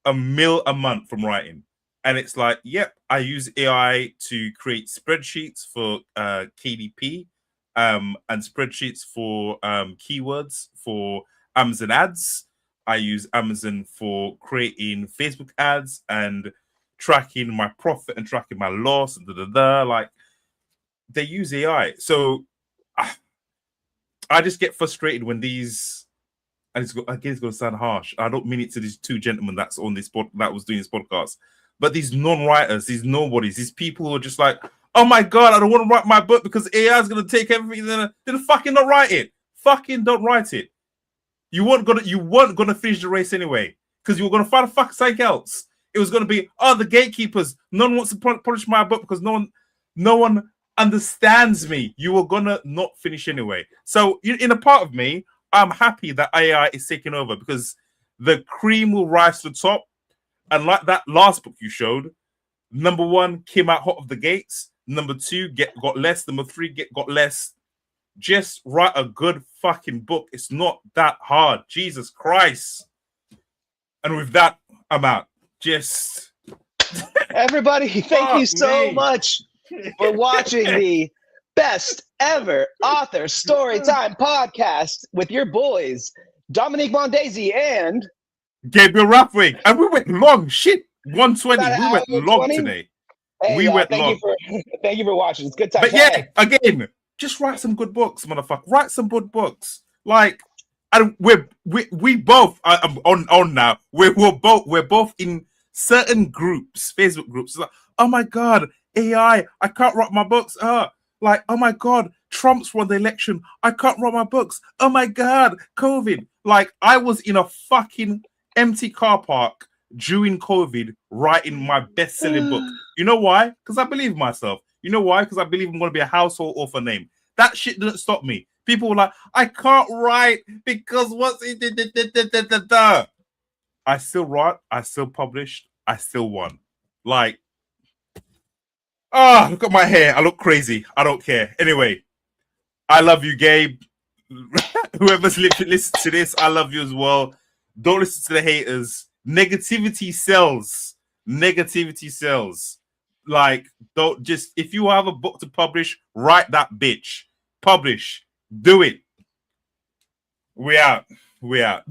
$1 million a month from writing, and it's like, yep, I use AI to create spreadsheets for KDP, and spreadsheets for keywords for Amazon ads. I use Amazon for creating Facebook ads and tracking my profit and tracking my loss and like, they use AI. So I just get frustrated when these, and it's going to sound harsh. I don't mean it to these two gentlemen that was doing this podcast, but these non-writers, these nobodies, these people who are just like, oh my God, I don't want to write my book because AI is going to take everything. Then fucking don't write it. Fucking don't write it. You weren't gonna finish the race anyway because you were gonna find something else. It was gonna be, the gatekeepers. No one wants to publish my book because no one understands me. You were gonna not finish anyway. So in a part of me, I'm happy that AI is taking over because the cream will rise to the top. And like that last book you showed, number 1 came out hot of the gates. Number 2 got less. Number 3 got less. Just write a good fucking book. It's not that hard. Jesus Christ. And with that, I'm out. Just everybody, thank you so much for watching the best ever author storytime podcast with your boys, Dominique Mondesir and Gabriel Rathweg. And we went long. Shit. 120. We went long today. Hey, we went long. Thank you for watching. It's good time. But yeah, again, just write some good books, motherfucker. Write some good books. Like, and we both on now. We're both in certain groups, Facebook groups. It's like, oh my God, AI, I can't write my books. Like, oh my God, Trump's won the election. I can't write my books. Oh my God, COVID. Like, I was in a fucking empty car park during COVID writing my best-selling book. You know why? Because I believe in myself. You know why? Because I believe I'm going to be a household author name. That shit didn't stop me. People were like, I can't write because what's it? I still write. I still published. I still won. Like, look at my hair. I look crazy. I don't care. Anyway, I love you, Gabe. Whoever's listens to this, I love you as well. Don't listen to the haters. Negativity sells. Negativity sells. Like, don't just, if you have a book to publish, write that bitch. Publish. Do it. We out. We out.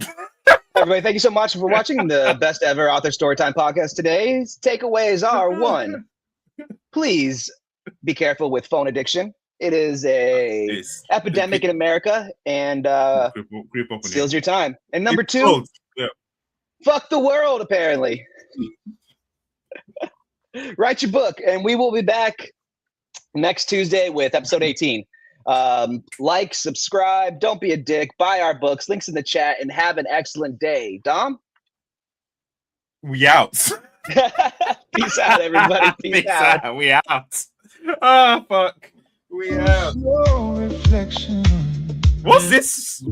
Everybody, thank you so much for watching the best ever author storytime podcast. Today's takeaways are: 1, please be careful with phone addiction. It is a epidemic in America, and steals your time. And number 2, fuck the world, apparently. Write your book, and we will be back next Tuesday with episode 18. Like, subscribe, don't be a dick, buy our books, links in the chat, and have an excellent day. Dom? We out. Peace out, everybody. Peace out. We out. Oh, fuck. We out. What's this?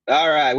All right.